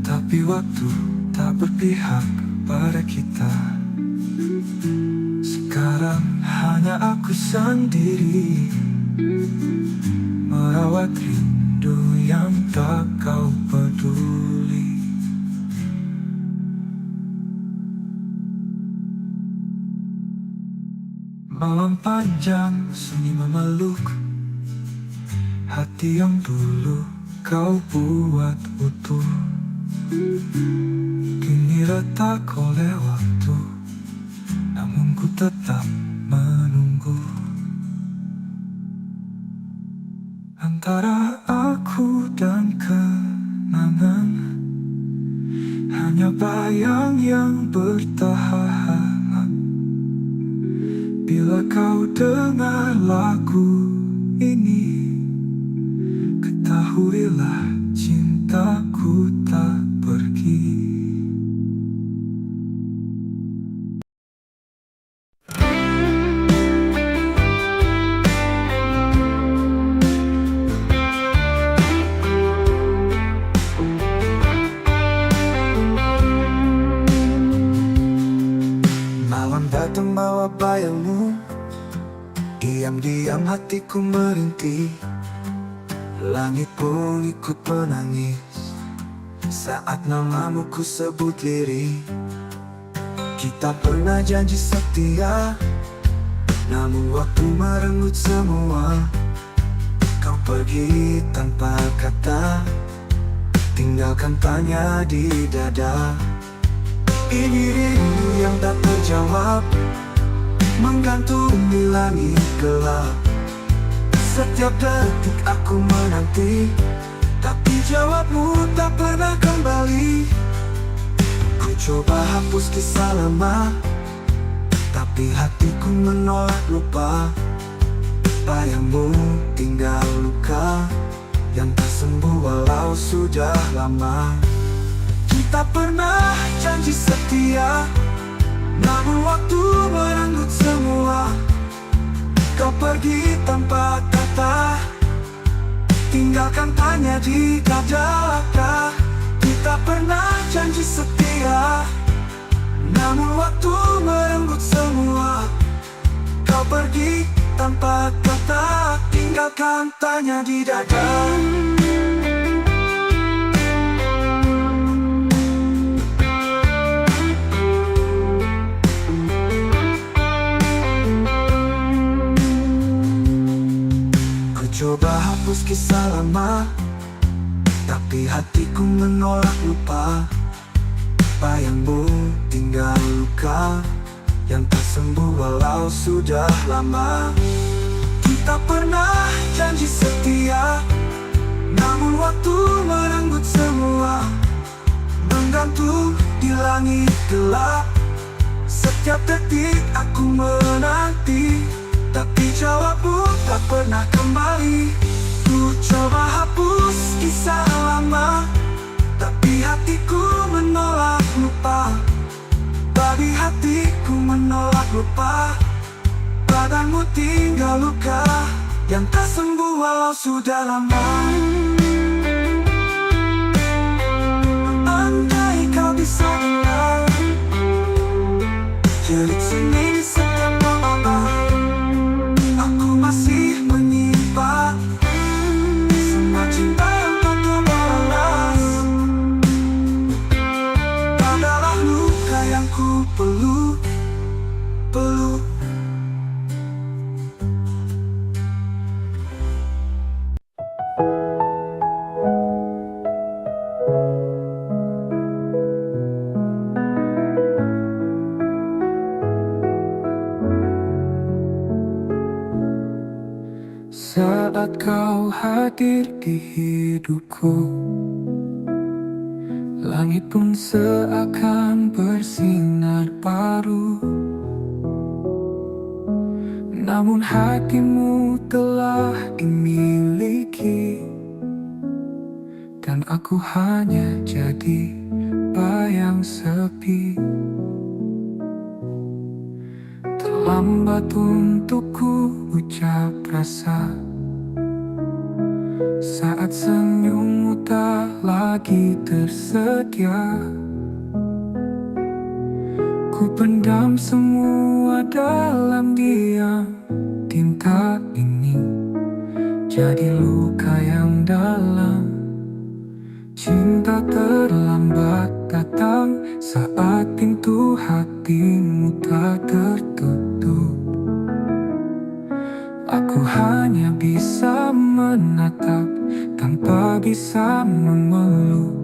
[SPEAKER 2] tapi waktu tak berpihak pada kita. Sekarang hanya aku sendiri merawat rindu yang tak kau peduli. Malam panjang sunyi memeluk hati yang dulu kau buat utuh, kini retak oleh waktu, namun ku tetap menunggu. Antara aku dan kenangan hanya bayang yang bertahan. Bila kau dengar lagu ini, ketahuilah cintaku tak pergi. Diam-diam hatiku merintih, langit pun ikut menangis saat namamu ku sebut lirih. Kita pernah janji setia, namun waktu merenggut semua. Kau pergi tanpa kata, tinggalkan tanya di dada. Ini rindu yang tak terjawab, menggantung di langit gelap. Setiap detik aku menanti, tapi jawabmu tak pernah kembali. Ku coba hapus kisah lama, tapi hatiku menolak lupa. Bayangmu tinggal luka yang tak sembuh walau sudah lama. Kita pernah janji setia, namun waktu merenggut semua. Kau pergi tanpa kata, tinggalkan tanya di dada. Kita pernah janji setia, namun waktu merenggut semua. Kau pergi tanpa kata, tinggalkan tanya di dada. Coba hapus kisah lama, tapi hatiku menolak lupa. Bayangmu tinggal luka yang tak sembuh walau sudah lama. Kita pernah janji setia, namun waktu merenggut semua. Menggantung di langit gelap, setiap detik aku menanti, tapi jawabmu tak pernah kembali. Ku coba hapus kisah lama, tapi hatiku menolak lupa. Bagi hatiku menolak lupa, badanmu tinggal luka yang tak sembuh walau sudah lama. Andai kau bisa dengar jerit seni di setiap malam, aku masih menyimpan semua cinta yang tak terbalas. Adalah luka yang ku peluk. Saat kau hadir di hidupku, langit pun seakan bersinar baru. Namun hatimu telah dimiliki, dan aku hanya jadi bayang sepi. Terlambat untukku ucap rasa saat senyummu tak lagi tersedia. Ku pendam semua dalam diam. Tinta ini jadi luka yang dalam. Cinta terlambat datang saat pintu hatimu tak tertutup. Aku hanya bisa menatap tanpa bisa memeluk.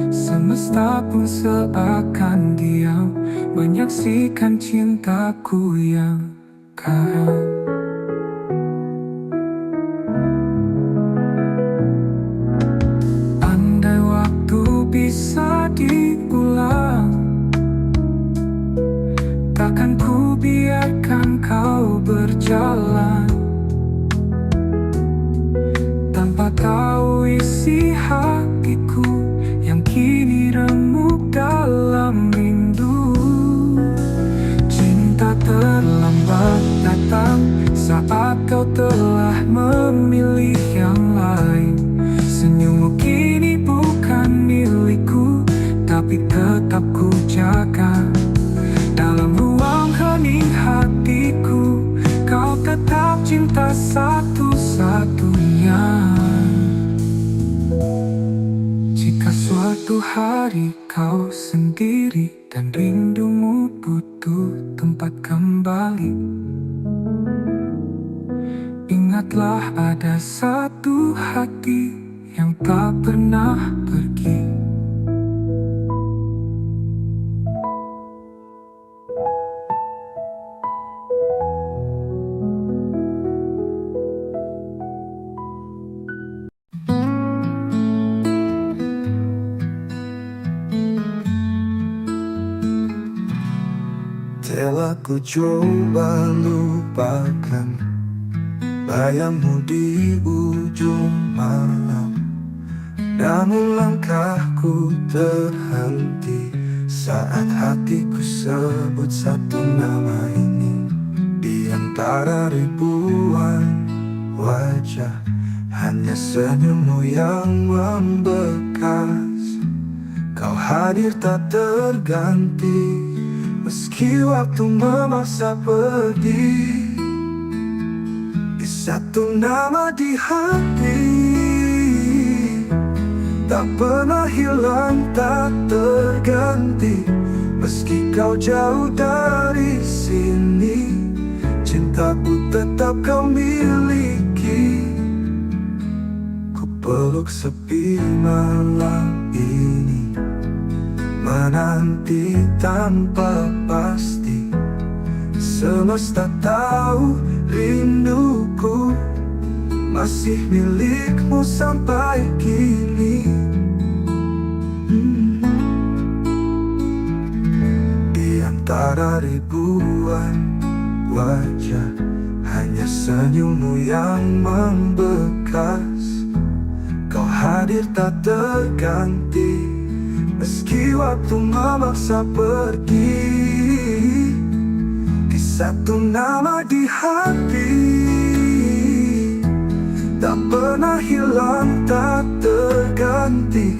[SPEAKER 2] Semesta pun seakan diam menyaksikan cintaku yang karam. Andai waktu bisa diulang, takkan ku biarkan kau berjalan tanpa tahu isi hatiku yang kini remuk dalam rindu. Cinta terlambat datang saat kau telah memilih yang lain. Senyummu kini bukan milikku, tapi tetap ku jaga. Dalam ruang hening hatiku, kau tetap
[SPEAKER 1] cinta satu-satunya. Jika suatu hari kau sendiri dan rindumu butuh tempat kembali, ingatlah ada satu hati yang tak pernah pergi.
[SPEAKER 2] Telah ku coba lupakan bayangmu di ujung malam, namun langkahku terhenti saat hatiku sebut satu nama ini. Di antara ribuan wajah, hanya senyummu yang membekas. Kau hadir tak terganti, meski waktu memaksa pergi. Di satu nama di hati, tak pernah hilang, tak terganti. Meski kau jauh dari sini, cintaku tetap kau miliki. Ku peluk sepi malam ini, menanti tanpa pasti. Semesta tahu rinduku masih milikmu sampai kini. Di antara ribuan wajah, hanya senyummu yang membekas. Kau hadir tak terganti, meski waktu memaksa pergi. Di satu nama di hati, tak pernah hilang, tak terganti.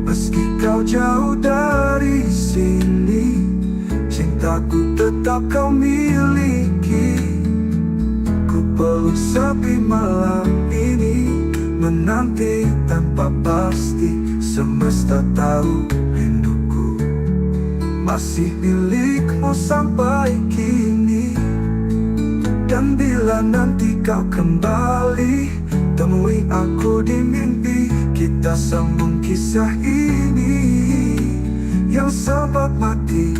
[SPEAKER 2] Meski kau jauh dari sini, cintaku tetap kau miliki. Ku peluk sepi malam ini, menanti tanpa pasti. Semesta tahu rinduku masih milikmu sampai kini. Dan bila nanti kau kembali, temui aku di mimpi. Kita sambung kisah ini yang sempat mati,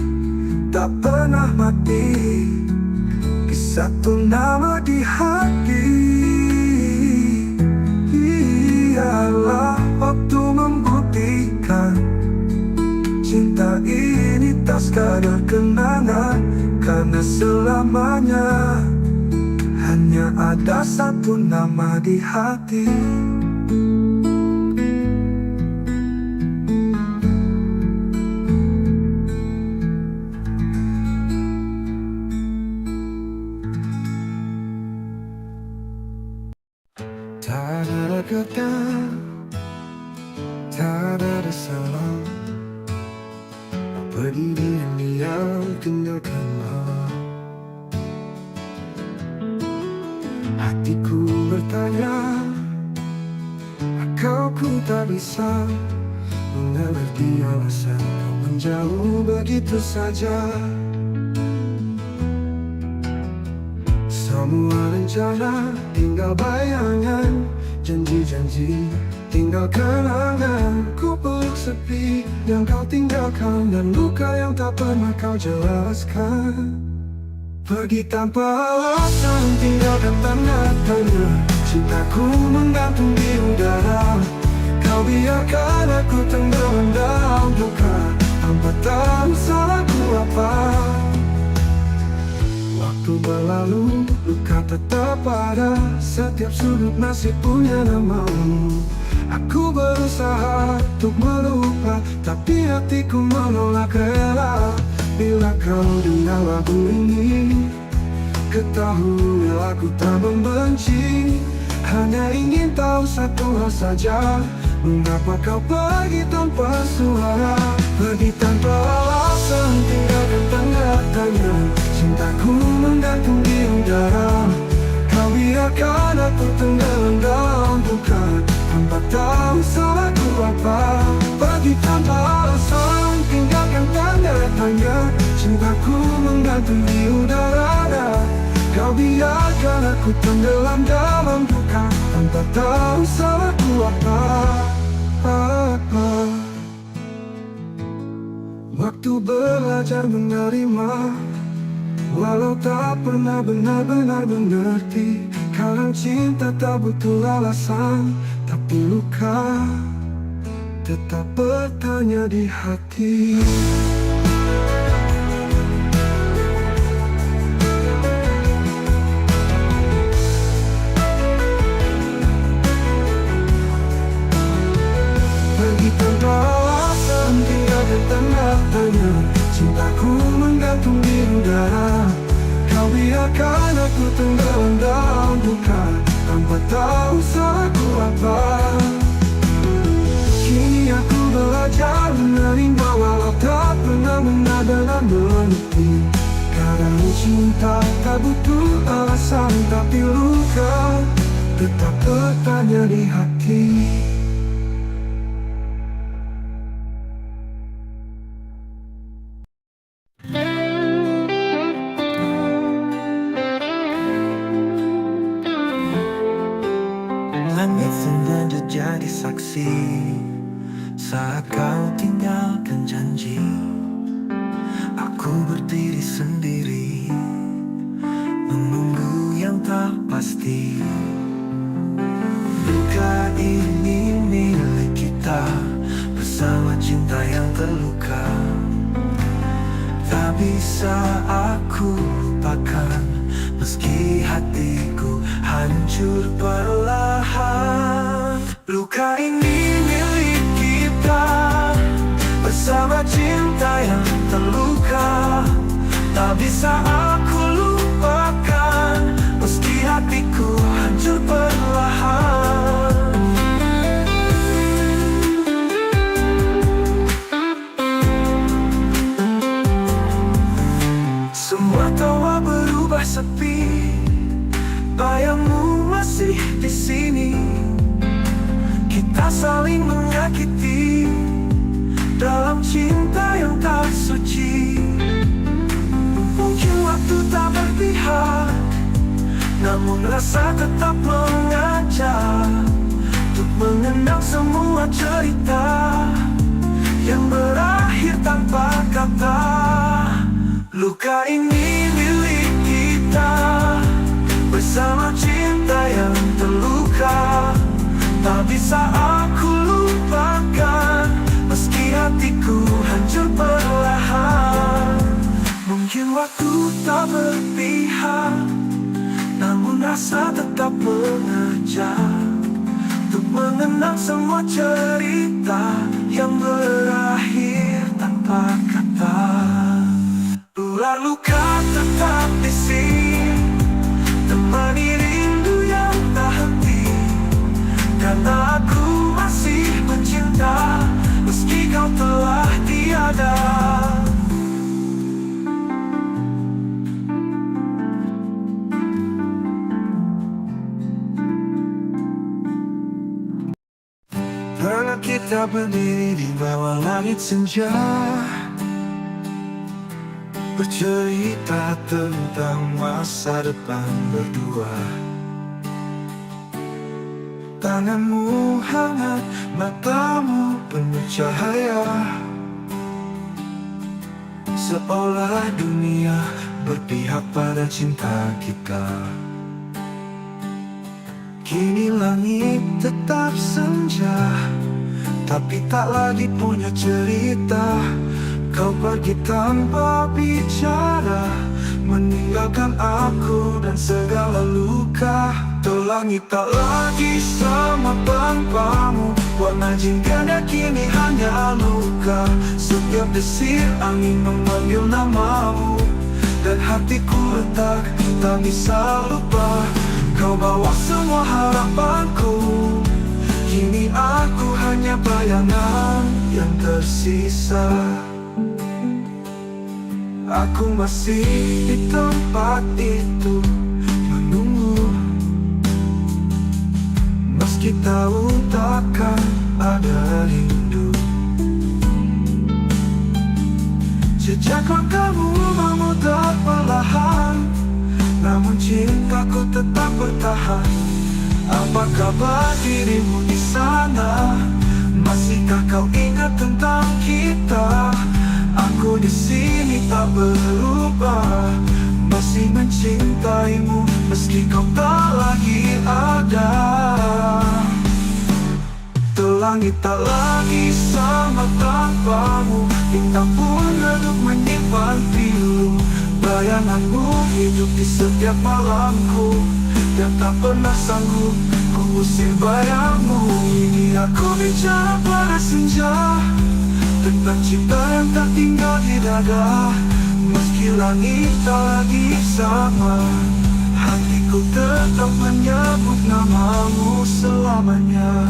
[SPEAKER 2] tak pernah mati. Di satu nama di hati, ialah waktu membuktikan cinta ini tak sekadar kenangan. Karena selamanya hanya ada satu nama di hati. Tak ada kata, tak ada salah, pergi diam-diam tinggalkanlah. Hatiku bertanya, kau ku tak bisa mengerti alasan kau menjauh begitu saja. Semua rencana tinggal bayangan, janji-janji tinggal kenangan. Ku peluk sepi yang kau tinggalkan, dan luka yang tak pernah kau jelaskan. Pergi tanpa alasan, tinggalkan tanda tanya. Cintaku menggantung di udara, kau biarkan aku tenggelam dalam duka tanpa tahu salahku apa. Waktu berlalu, luka tetap ada, setiap sudut masih punya namamu. Aku berusaha untuk melupa, tapi hatiku menolak rela. Bila kau dengar lagu ini, ketahui aku tak membenci. Hanya ingin tahu satu hal saja, mengapa kau pergi tanpa suara. Pergi tanpa alasan, tinggalkan tanda tanya. Cintaku menggantung di udara, kau biarkan aku tenggelam dalam duka, tanpa tahu salahku apa. Pergi tanpa alasan, tinggalkan tanda tanya. Cintaku menggantung di udara. Kau biarkan aku tenggelam dalam duka, tanpa tahu salahku apa. Waktu belajar menerima, walau tak pernah benar-benar mengerti. Kadang cinta tak butuh alasan, tapi luka tetap bertanya di hati. Pergi tanpa alasan, tinggalkan tanda tanya. Cintaku menggantung di udara. Kau biarkan aku tenggelam dalam duka, tanpa tahu salahku apa. Kini aku belajar menerima, walau tak pernah benar-benar mengerti. Kadang cinta tak butuh alasan, tapi luka tetap bertanya di hati.
[SPEAKER 1] Langit sengaja jadi saksi saat kau tinggalkan janji. Aku berdiri sendiri, menunggu yang tak pasti. Luka ini milik kita, bersama cinta yang terluka. Tak bisa aku lupakan, meski hatiku hancur perlahan. Luka ini milik kita, bersama cinta yang terluka. Tak bisa aku lupakan, meski hatiku hancur perlahan. Semua tawa berubah sepi, bayangmu masih di sini. Kita saling menyakiti dalam cinta yang tak suci. Mungkin waktu tak berpihak, namun rasa tetap mengajak untuk mengenang semua cerita yang berakhir tanpa kata. Luka ini milik kita, bersama cinta yang terluka. Tak bisa aku lupakan, meski hatiku hancur perlahan. Mungkin waktu tak berpihak, namun rasa tetap mengajak untuk mengenang semua cerita yang berakhir tanpa kata. Ular luka tetap di sini, temani rindu yang tak henti. Karena aku masih mencinta, meski kau telah tiada. Pernah kita berdiri di bawah langit senja, bercerita tentang masa depan berdua. Tanganmu hangat, matamu penuh cahaya, seolah dunia berpihak pada cinta kita. Kini langit tetap senja, tapi tak lagi punya cerita. Kau pergi tanpa bicara, meninggalkan aku dan segala luka. Tuh langit tak lagi sama tanpamu, warna jingkanya kini hanya luka. Setiap desir angin memanggil namamu, dan hatiku retak, tak bisa lupa. Kau bawa semua harapanku, kini aku hanya bayangan yang tersisa. Aku masih di tempat itu, menunggu
[SPEAKER 2] meski tahu takkan ada rindu. Jejak langkahmu memudar perlahan, namun cintaku tetap bertahan. Apa kabar dirimu di sana? Masihkah kau ingat tentang kita? Aku di sini tak berubah, masih mencintaimu meski kau tak lagi ada. Langit tak lagi sama tanpamu, bintang pun redup menyimpan pilu. Bayanganmu hidup di setiap malamku, dan tak pernah sanggup ku usir bayangmu. Ini aku bicara pada senja, tentang cinta yang tak tinggal di dada. Meski langit tak lagi sama, hatiku tetap menyebut namamu selamanya.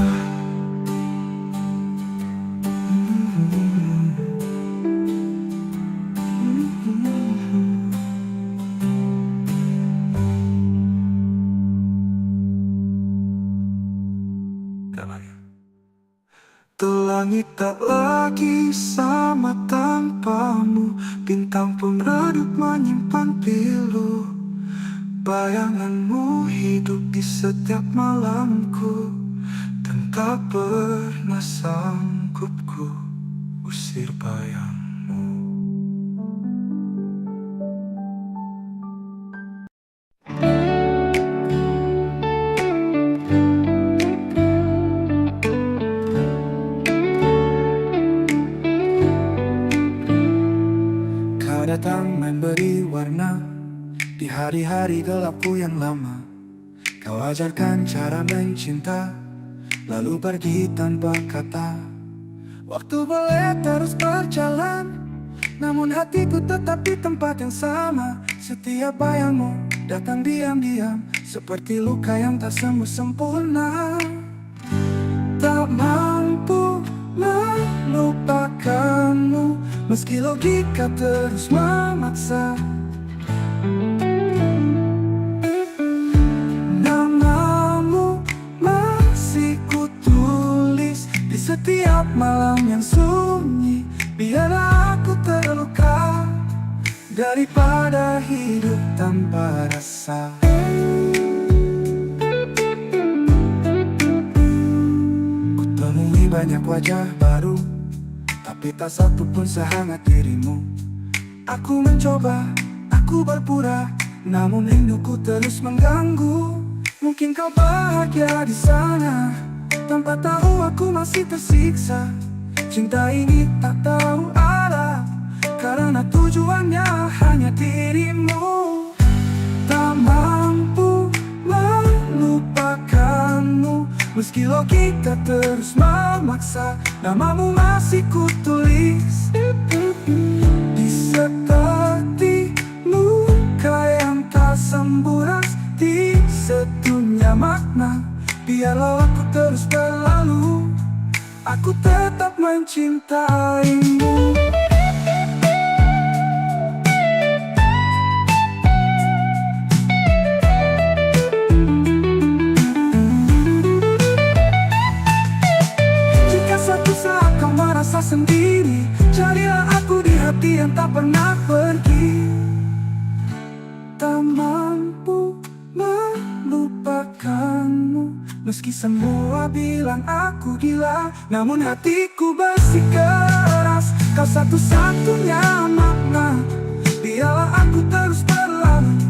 [SPEAKER 2] Langit tak lagi sama tanpamu, bintang pun redup menyimpan pilu. Bayanganmu hidup di setiap malamku, dan tak pernah sanggup ku usir bayangmu. Datang memberi warna di hari-hari gelapku yang lama. Kau ajarkan cara mencinta, lalu pergi tanpa kata. Waktu boleh terus berjalan, namun hatiku tetap di tempat yang sama. Setiap bayangmu datang diam-diam, seperti luka yang tak sembuh sempurna. Tak mampu melupakanmu, meski logika terus memaksa. Namamu masih kutulis di setiap malam yang sunyi. Biarlah aku terluka daripada hidup tanpa rasa. Kutemui banyak wajah baru, tapi tak satu pun sehangat dirimu. Aku mencoba, aku berpura, namun rinduku terus mengganggu. Mungkin kau bahagia di sana, tanpa tahu aku masih tersiksa. Cinta ini tak tahu arah, karena tujuannya hanya dirimu. Tak mampu melupakanmu, meski logika terus memaksa. Namamu masih kutulis di seperti luka yang tak sembuh, di sedunia makna. Biarlah aku terus berlalu, aku tetap mencintaimu. Sendiri, carilah aku di hati yang tak pernah pergi. Tak mampu melupakanmu, meski semua bilang aku gila, namun hatiku bersikeras. Kau satu-satunya makna. Biarlah aku terus berlalu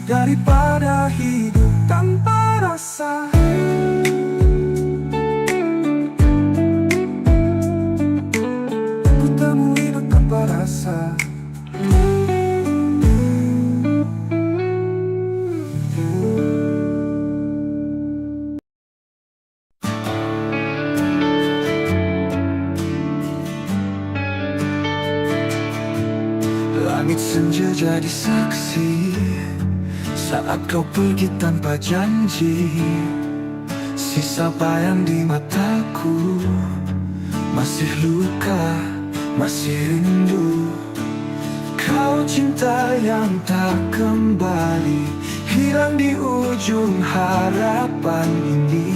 [SPEAKER 2] daripada hidup tanpa rasa. Rasa. Langit senja jadi saksi saat kau pergi tanpa janji. Sisa bayang di mataku, masih luka, masih rindu. Kau cinta yang tak kembali, hilang di ujung harapan ini.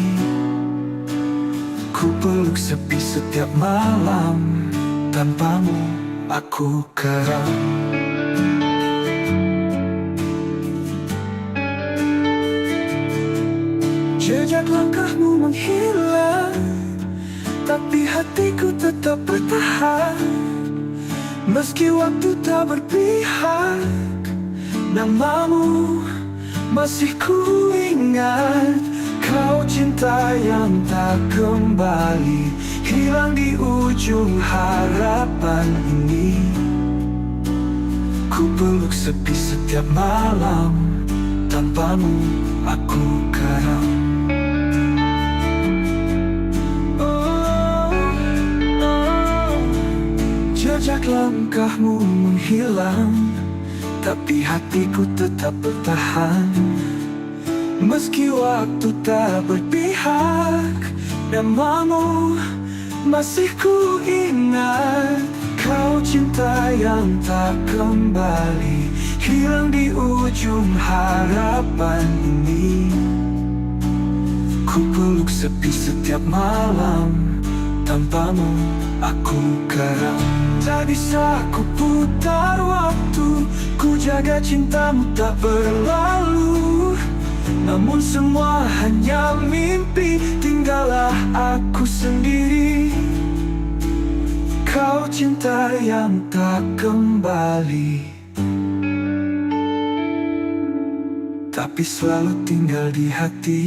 [SPEAKER 1] Ku peluk sepi setiap malam, tanpamu aku karam. Jejak langkahmu menghilang, tapi hatiku tetap bertahan. Meski waktu tak berpihak, namamu masih ku ingat. Kau cinta yang tak kembali, hilang di ujung harapan ini. Ku peluk sepi setiap malam, tanpamu aku karam. Jejak langkahmu menghilang, tapi hatiku tetap bertahan. Meski waktu tak berpihak, namamu masih ku ingat. Kau cinta yang tak kembali, hilang di ujung harapan ini. Ku peluk sepi setiap malam, tanpamu aku karam. Tak bisa ku putar waktu, ku jaga cintamu tak berlalu. Namun semua hanya mimpi, tinggallah aku sendiri. Kau cinta yang tak kembali, tapi selalu tinggal di hati.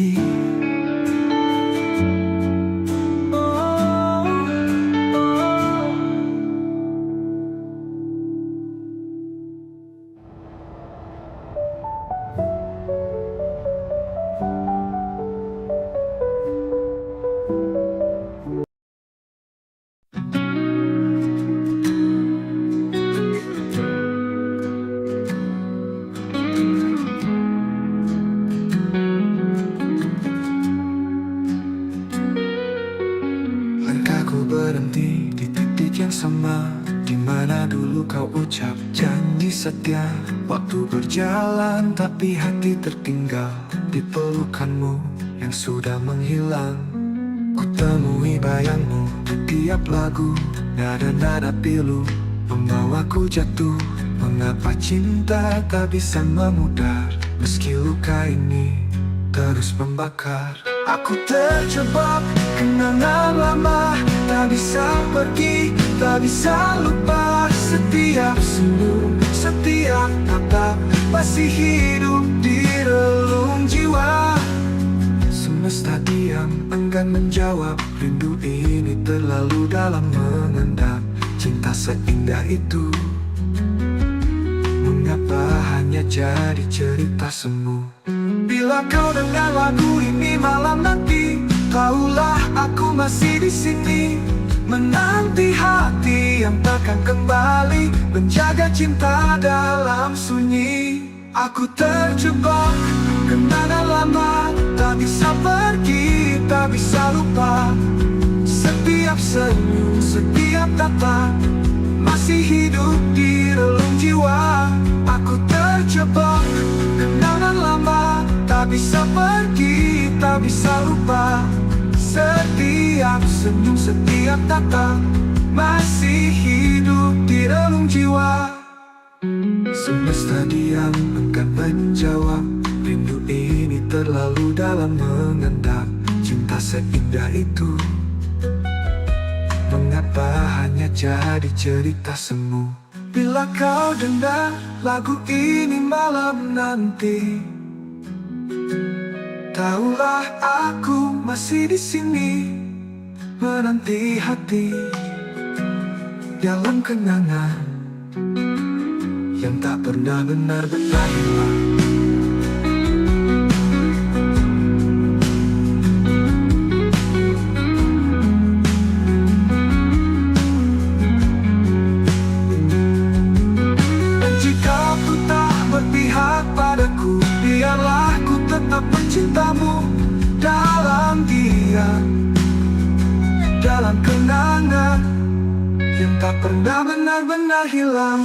[SPEAKER 1] Berhenti di titik yang sama, di mana dulu kau ucap janji setia. Waktu berjalan tapi hati tertinggal di pelukanmu yang sudah menghilang. Ku temui bayangmu di tiap lagu, nada-nada pilu membawaku jatuh. Mengapa cinta tak bisa memudar, meski luka ini terus membakar. Aku terjebak kenangan lama, tak bisa pergi, tak bisa lupa. Setiap senyum, setiap tatap masih hidup di relung jiwa. Semesta diam, enggan menjawab. Rindu ini terlalu dalam mengendap. Cinta seindah itu, mengapa hanya jadi cerita semu? Bila kau dengar lagu ini malam nanti, tahulah aku masih di sini, menanti hati yang takkan kembali, menjaga cinta dalam sunyi. Aku terjebak kenangan lama, tak bisa pergi, tak bisa lupa. Setiap senyum, setiap tatap masih hidup di relung jiwa. Aku terjebak kenangan lama, tak bisa pergi, tak bisa lupa. Setiap senyum, setiap tatap masih hidup di relung jiwa. Semesta diam, enggan menjawab. Rindu ini terlalu dalam mengendap. Cinta seindah itu, mengapa hanya jadi cerita semu? Bila kau dengar lagu ini malam nanti, tahulah aku masih di sini, menanti hati dalam kenangan yang tak pernah benar-benar hilang. Padaku, biarlah ku tetap mencintamu dalam diam, dalam kenangan yang tak pernah benar-benar hilang.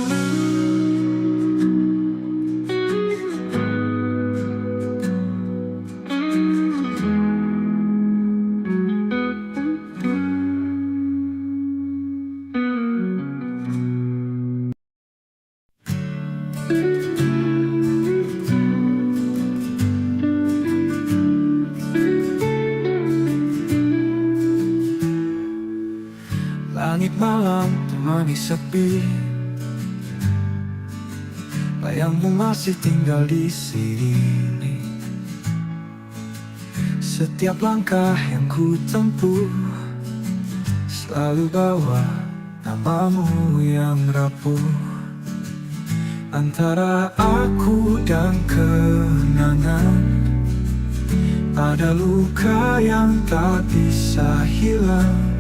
[SPEAKER 1] menemani sepi. Bayangmu masih tinggal di sini. Setiap langkah yang ku tempuh selalu bawa namamu yang rapuh. Antara aku dan kenangan ada luka yang tak bisa hilang.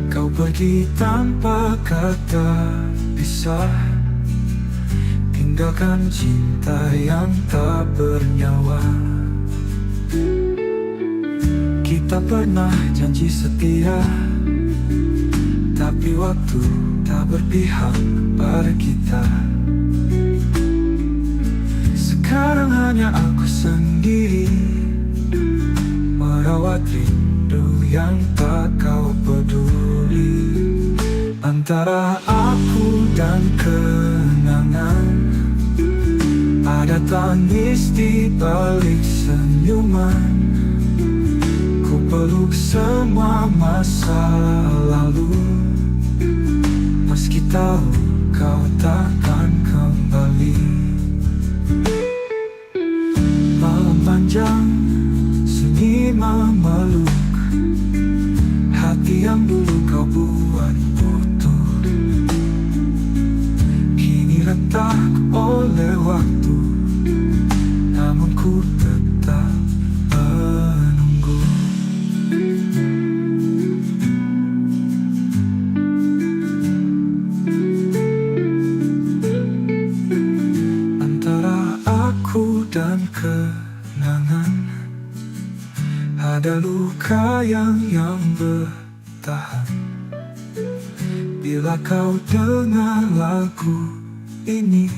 [SPEAKER 1] Kau pergi tanpa kata pisah, tinggalkan cinta yang tak bernyawa. Kita pernah janji setia, tapi waktu tak berpihak pada kita. Sekarang hanya aku sendiri merawat rindu yang tak kau peduli. Antara aku dan kenangan ada tangis di balik senyuman. Ku peluk semua masa lalu, meski tahu kau takkan kembali. Malam panjang, sunyi memeluk hati yang dulu kau buat utuh. Kini retak oleh waktu, namun ku tetap menunggu. Antara aku dan kenangan ada luka yang bertahan. Bila kau dengar lagu ini,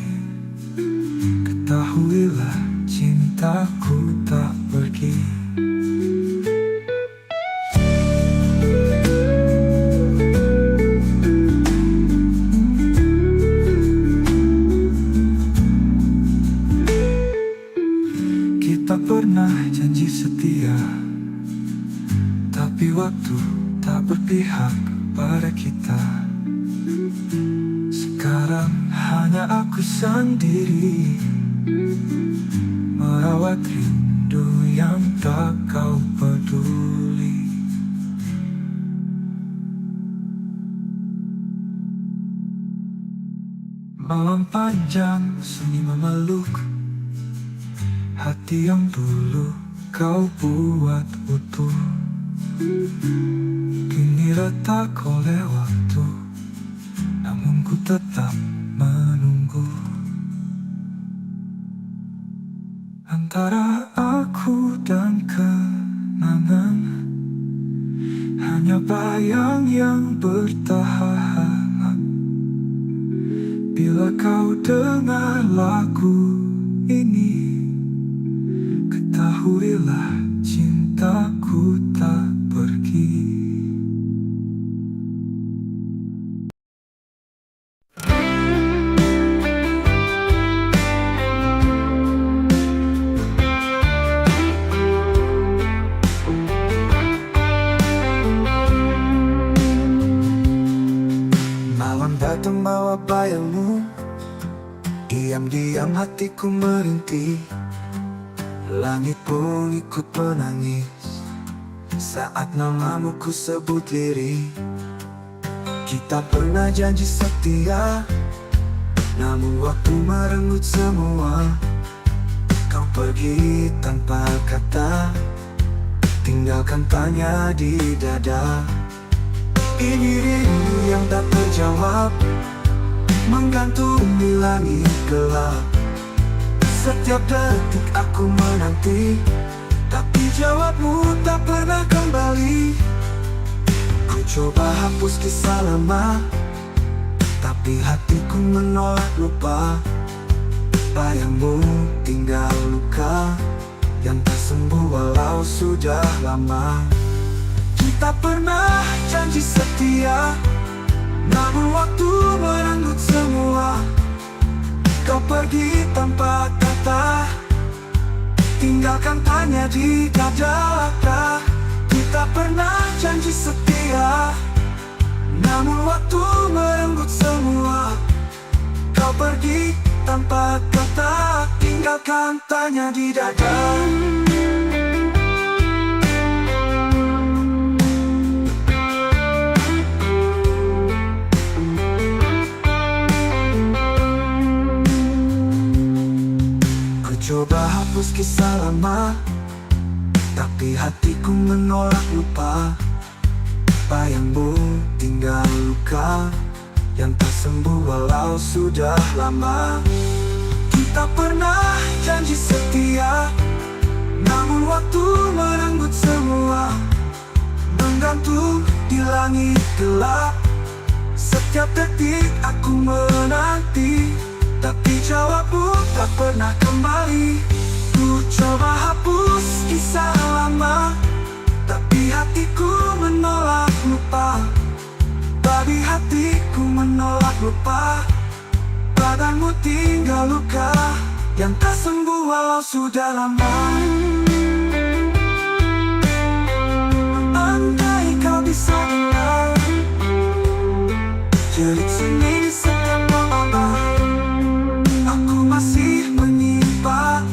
[SPEAKER 1] ketahuilah cintaku tak pergi. Kita pernah janji setia, tapi waktu tak berpihak pada kita. Sekarang hanya aku sendiri merawat rindu yang tak kau peduli. Malam panjang, sunyi memeluk hati yang dulu kau buat utuh. Kini retak oleh waktu, namun ku tetap menunggu. Antara aku dan kenangan hanya bayang yang bertahan. Bila kau dengar lagu ini, ketahuilah cintaku tak pergi. Malam datang bawa bayangmu, diam-diam hatiku merintih. Langit pun ikut menangis saat namamu ku sebut diri. Kita pernah janji setia, namun waktu merenggut semua. Kau pergi tanpa kata, tinggalkan tanya di dada. Ini rindu yang tak terjawab, menggantung di langit gelap. Setiap detik aku menanti, tapi jawabmu tak pernah kembali. Ku coba hapus kisah lama, tapi hatiku menolak lupa. Bayangmu tinggal luka yang tak sembuh walau sudah lama. Kita pernah janji setia, namun waktu merenggut semua. Kau pergi tanpa kata, tinggalkan tanya di dada. Kita pernah janji setia, Namun waktu merenggut semua. Kau pergi tanpa kata, tinggalkan tanya di dada. Ku coba hapus kisah lama, tapi hatiku menolak lupa. Bayangmu tinggal luka yang tak sembuh walau sudah lama. Kita pernah janji setia, namun waktu merenggut semua. Menggantung di langit gelap, setiap detik aku menanti, tapi jawabmu tak pernah kembali. Ku coba hapus kisah lama, tapi hatiku menolak lupa. Babi hatiku menolak lupa. Badanmu tinggal luka yang tak sembuh walau sudah lama. Andai kau bisa dengar jerit sunyi di setiap malam, aku masih menyimpan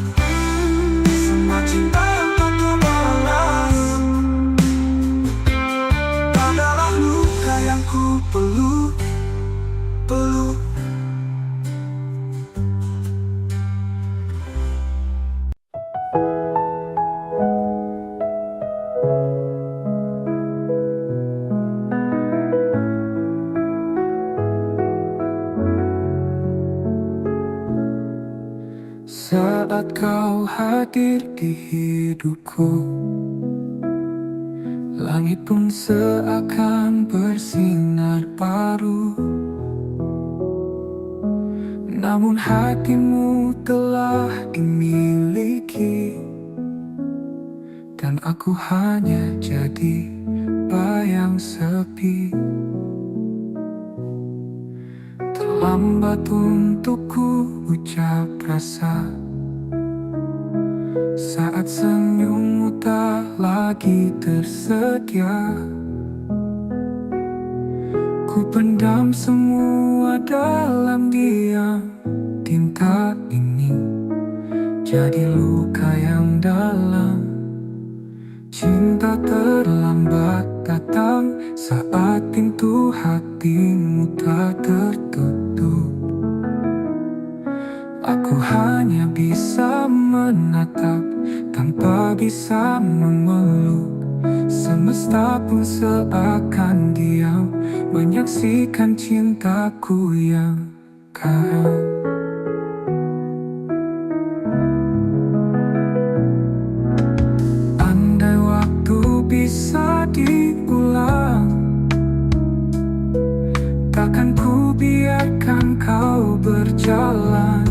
[SPEAKER 1] semua cinta yang tak terbalas. Adalah luka yang ku peluk.
[SPEAKER 2] Saat kau hadir di hidupku, langit pun seakan bersinar baru. Namun hatimu telah dimiliki, dan aku hanya jadi bayang sepi. Terlambat untuk ku ucap rasa saat senyummu tak lagi tersedia. Ku pendam semua dalam diam. Tinta ini jadi luka yang dalam. Cinta terlambat datang saat pintu hatimu tak tertutup. Aku hanya bisa menatap tanpa bisa memeluk. Semesta pun seakan diam menyaksikan cintaku yang karam. Andai waktu bisa diulang, takkan ku biarkan kau berjalan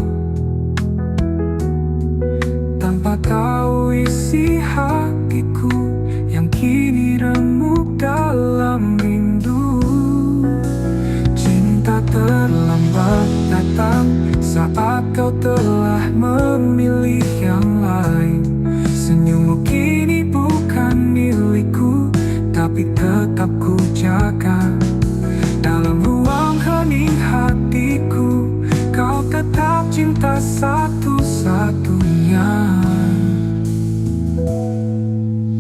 [SPEAKER 2] tanpa tahu isi hatiku yang kini remuk dalam rindu. Cinta terlambat datang saat kau telah memilih yang lain. Senyummu kini bukan milikku, tapi tetap ku jaga. Dalam ruang hening hatiku, kau tetap cinta satu-satunya.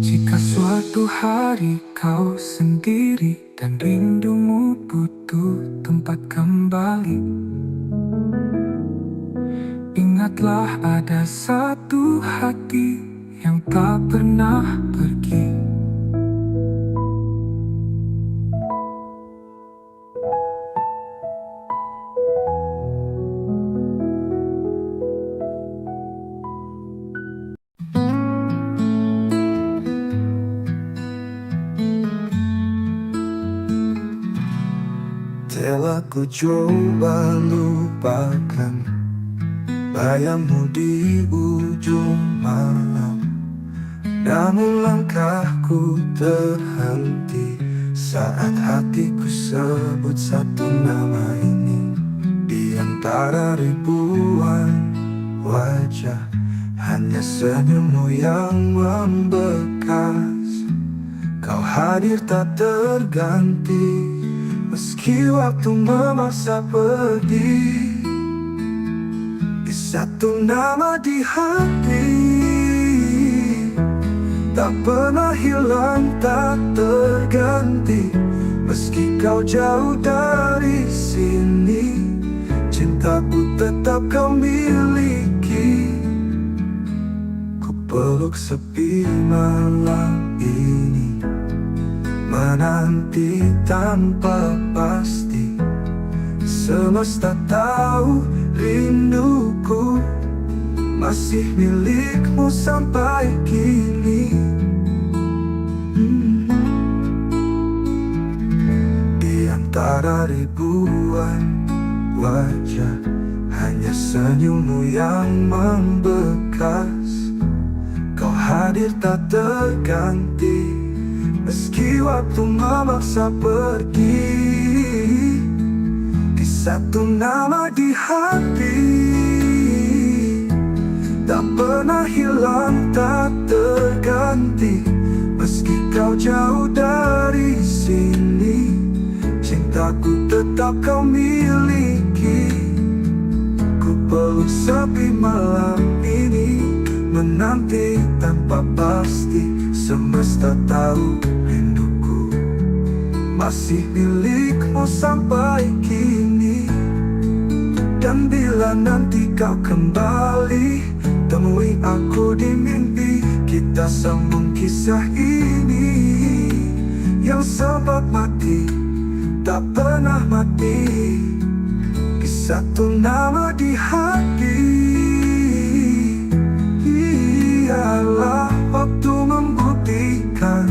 [SPEAKER 2] Jika suatu hari kau sendiri dan rindumu butuh tempat kembali, ingatlah ada satu hati yang tak pernah pergi.
[SPEAKER 1] Telah ku coba lupakan bayangmu di ujung malam, namun langkahku terhenti saat hatiku sebut satu nama ini. Di antara ribuan wajah, hanya senyummu yang membekas. Kau hadir tak terganti, Meski waktu memaksa pergi, di satu nama di hati, tak pernah hilang, tak terganti. Meski kau jauh dari sini, cintaku tetap kau miliki. Ku peluk sepi malam ini, menanti tanpa pasti. Semesta tahu rinduku masih milikmu sampai kini. Di antara ribuan wajah, hanya senyummu yang membekas. Kau hadir tak terganti, meski waktu memaksa pergi. Di satu nama di hati, tak pernah hilang, tak terganti. Meski kau jauh dari sini, cintaku tetap kau miliki. Ku peluk sepi malam ini, menanti tanpa pasti. Semesta tahu rinduku masih milikmu sampai kini. Dan bila nanti kau kembali, temui aku di mimpi. Kita sambung kisah ini yang sempat mati, tak pernah mati. Di satu nama di hati, ialah waktu membuktikan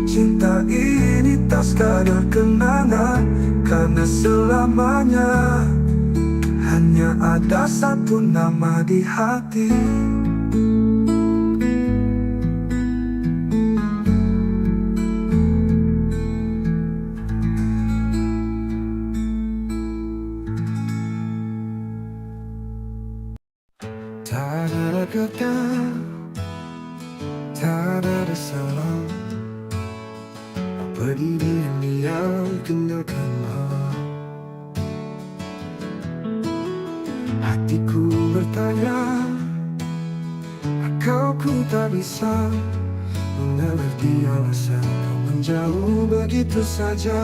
[SPEAKER 1] cinta ini tak sekadar kenangan. Karena selamanya hanya ada satu nama di hati. Tak ada kata, tak ada salah. Pergi diam-diam tinggalkanlah. Hatiku bertanya, kau ku tak bisa mengerti alasan kau menjauh begitu saja.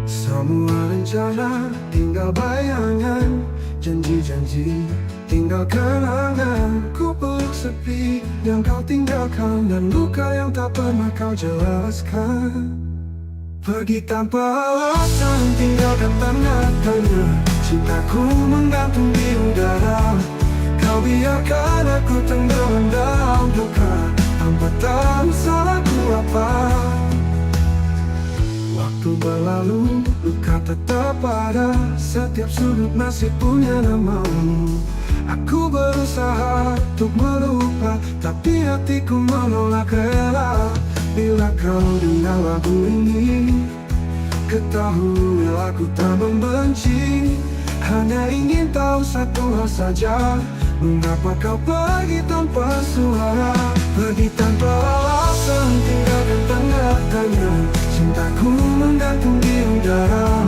[SPEAKER 1] Semua rencana tinggal bayangan, janji-janji tinggal kenangan. Ku peluk sepi yang kau tinggalkan, dan luka yang tak pernah kau jelaskan. Pergi tanpa alasan, tinggalkan tanda tanya. Cintaku menggantung di udara. Kau biarkan aku tenggelam dalam duka, tanpa tahu salahku apa. Waktu berlalu, luka tetap ada. Setiap sudut masih punya namamu. Aku berusaha untuk melupa, tapi hatiku menolak rela. Bila kau dengar lagu ini, ketahui aku tak membenci. Hanya ingin tahu satu hal saja, mengapa kau pergi tanpa suara. Pergi tanpa alasan, tinggalkan tanda tanya. Cintaku menggantung di udara.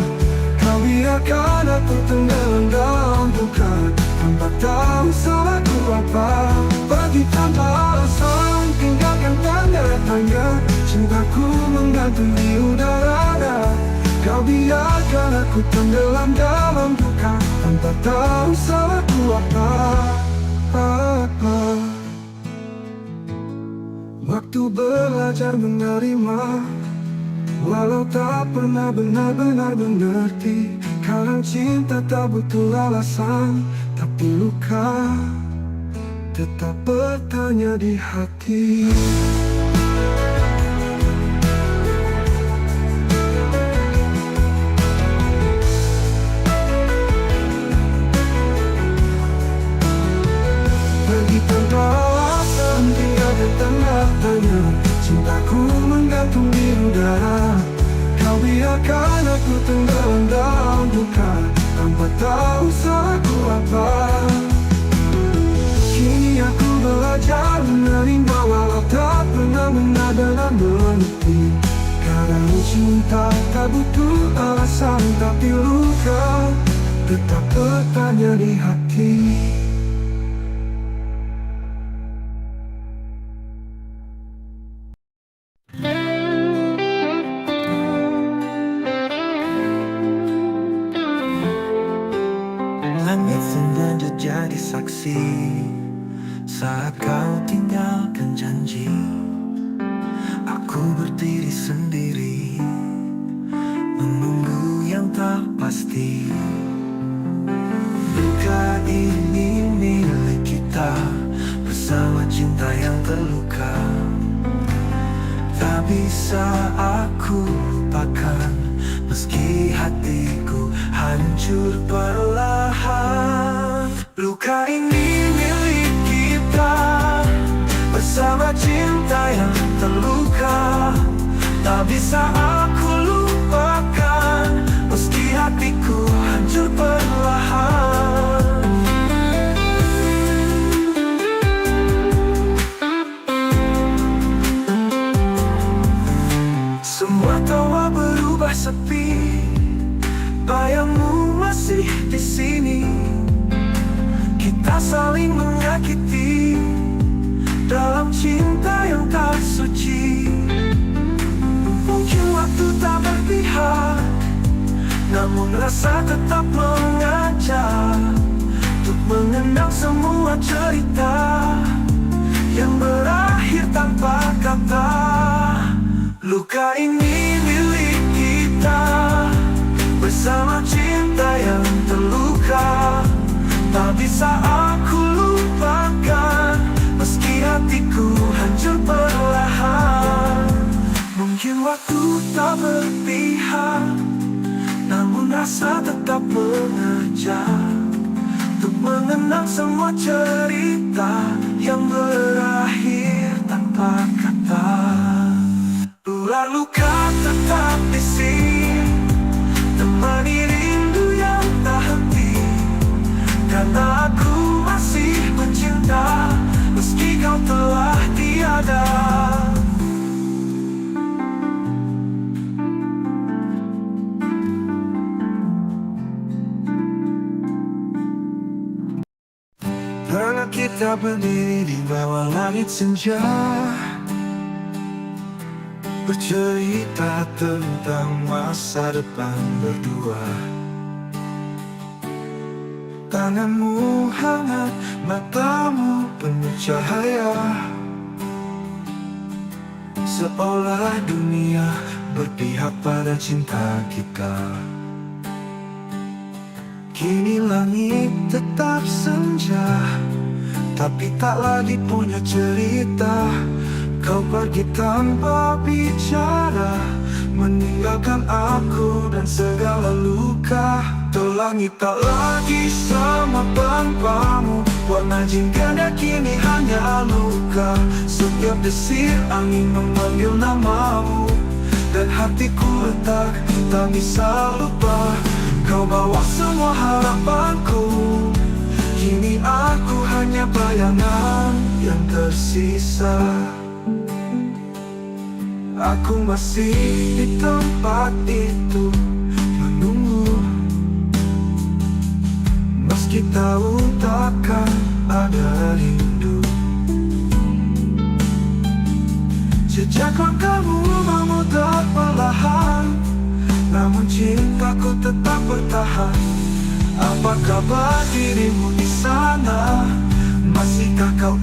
[SPEAKER 1] Kau biarkan aku tenggelam dalam duka, tanpa tahu salahku apa. Pergi tanpa alasan, tinggalkan tanda tanya. Cintaku menggantung di udara. Kau biarkan aku tenggelam dalam duka, tanpa tahu salahku apa. Waktu belajar menerima, walau tak pernah benar-benar mengerti. Kadang cinta tak butuh alasan, tapi luka tetap bertanya di hati. Pergi tanpa alasan, tinggalkan tanda tanya. Cintaku menggantung di udara. Kau biarkan aku tenggelam dalam duka, tanpa tahu salahku apa. Kini aku belajar menerima, walau tak pernah benar-benar mengerti. cinta tak butuh alasan, tapi luka tetap bertanya di hati.
[SPEAKER 2] Langit sengaja jadi saksi saat kau tinggalkan janji. Aku berdiri sendiri menunggu yang tak pasti. Luka ini milik kita bersama cinta yang terluka. Tak bisa aku lupakan meski hatiku hancur perlahan. Luka ini milik kita bersama cinta yang terluka. Tak bisa aku lupakan meski hatiku hancur perlahan. Semua tawa berubah sepi, bayangmu masih di sini. Kita saling menyakiti dalam cinta yang tak suci. Mungkin waktu tak berpihak, namun rasa tetap mengajak untuk mengenang semua cerita yang berakhir tanpa kata. Luka ini milik kita bersama cinta yang terluka. Tak bisa aku lupakan meski hatiku hancur perlahan. Mungkin waktu tak berpihak, namun rasa tetap mengajak untuk mengenang semua cerita yang berakhir tanpa kata. Ular luka tetap di sini, temani rindu yang tak henti. Karena aku masih mencinta meski kau telah tiada. Pernah kita berdiri di bawah langit senja, bercerita tentang masa depan berdua. Tanganmu hangat, matamu penuh cahaya, seolah dunia berpihak pada cinta kita. Kini langit tetap senja, tapi tak lagi punya cerita. Kau pergi tanpa bicara, meninggalkan aku dan segala luka. Langit tak lagi sama tanpamu, warna jingga kini hanya luka. Setiap desir angin memanggil namamu, dan hatiku retak, tak bisa lupa. Kau bawa semua harapanku, kini aku hanya bayangan yang tersisa. Aku masih di tempat itu menunggu, meski tahu takkan ada rindu. Jejak langkahmu memutar perlahan, namun cintaku tetap bertahan. Apa kabar dirimu di sana? Masihkah kau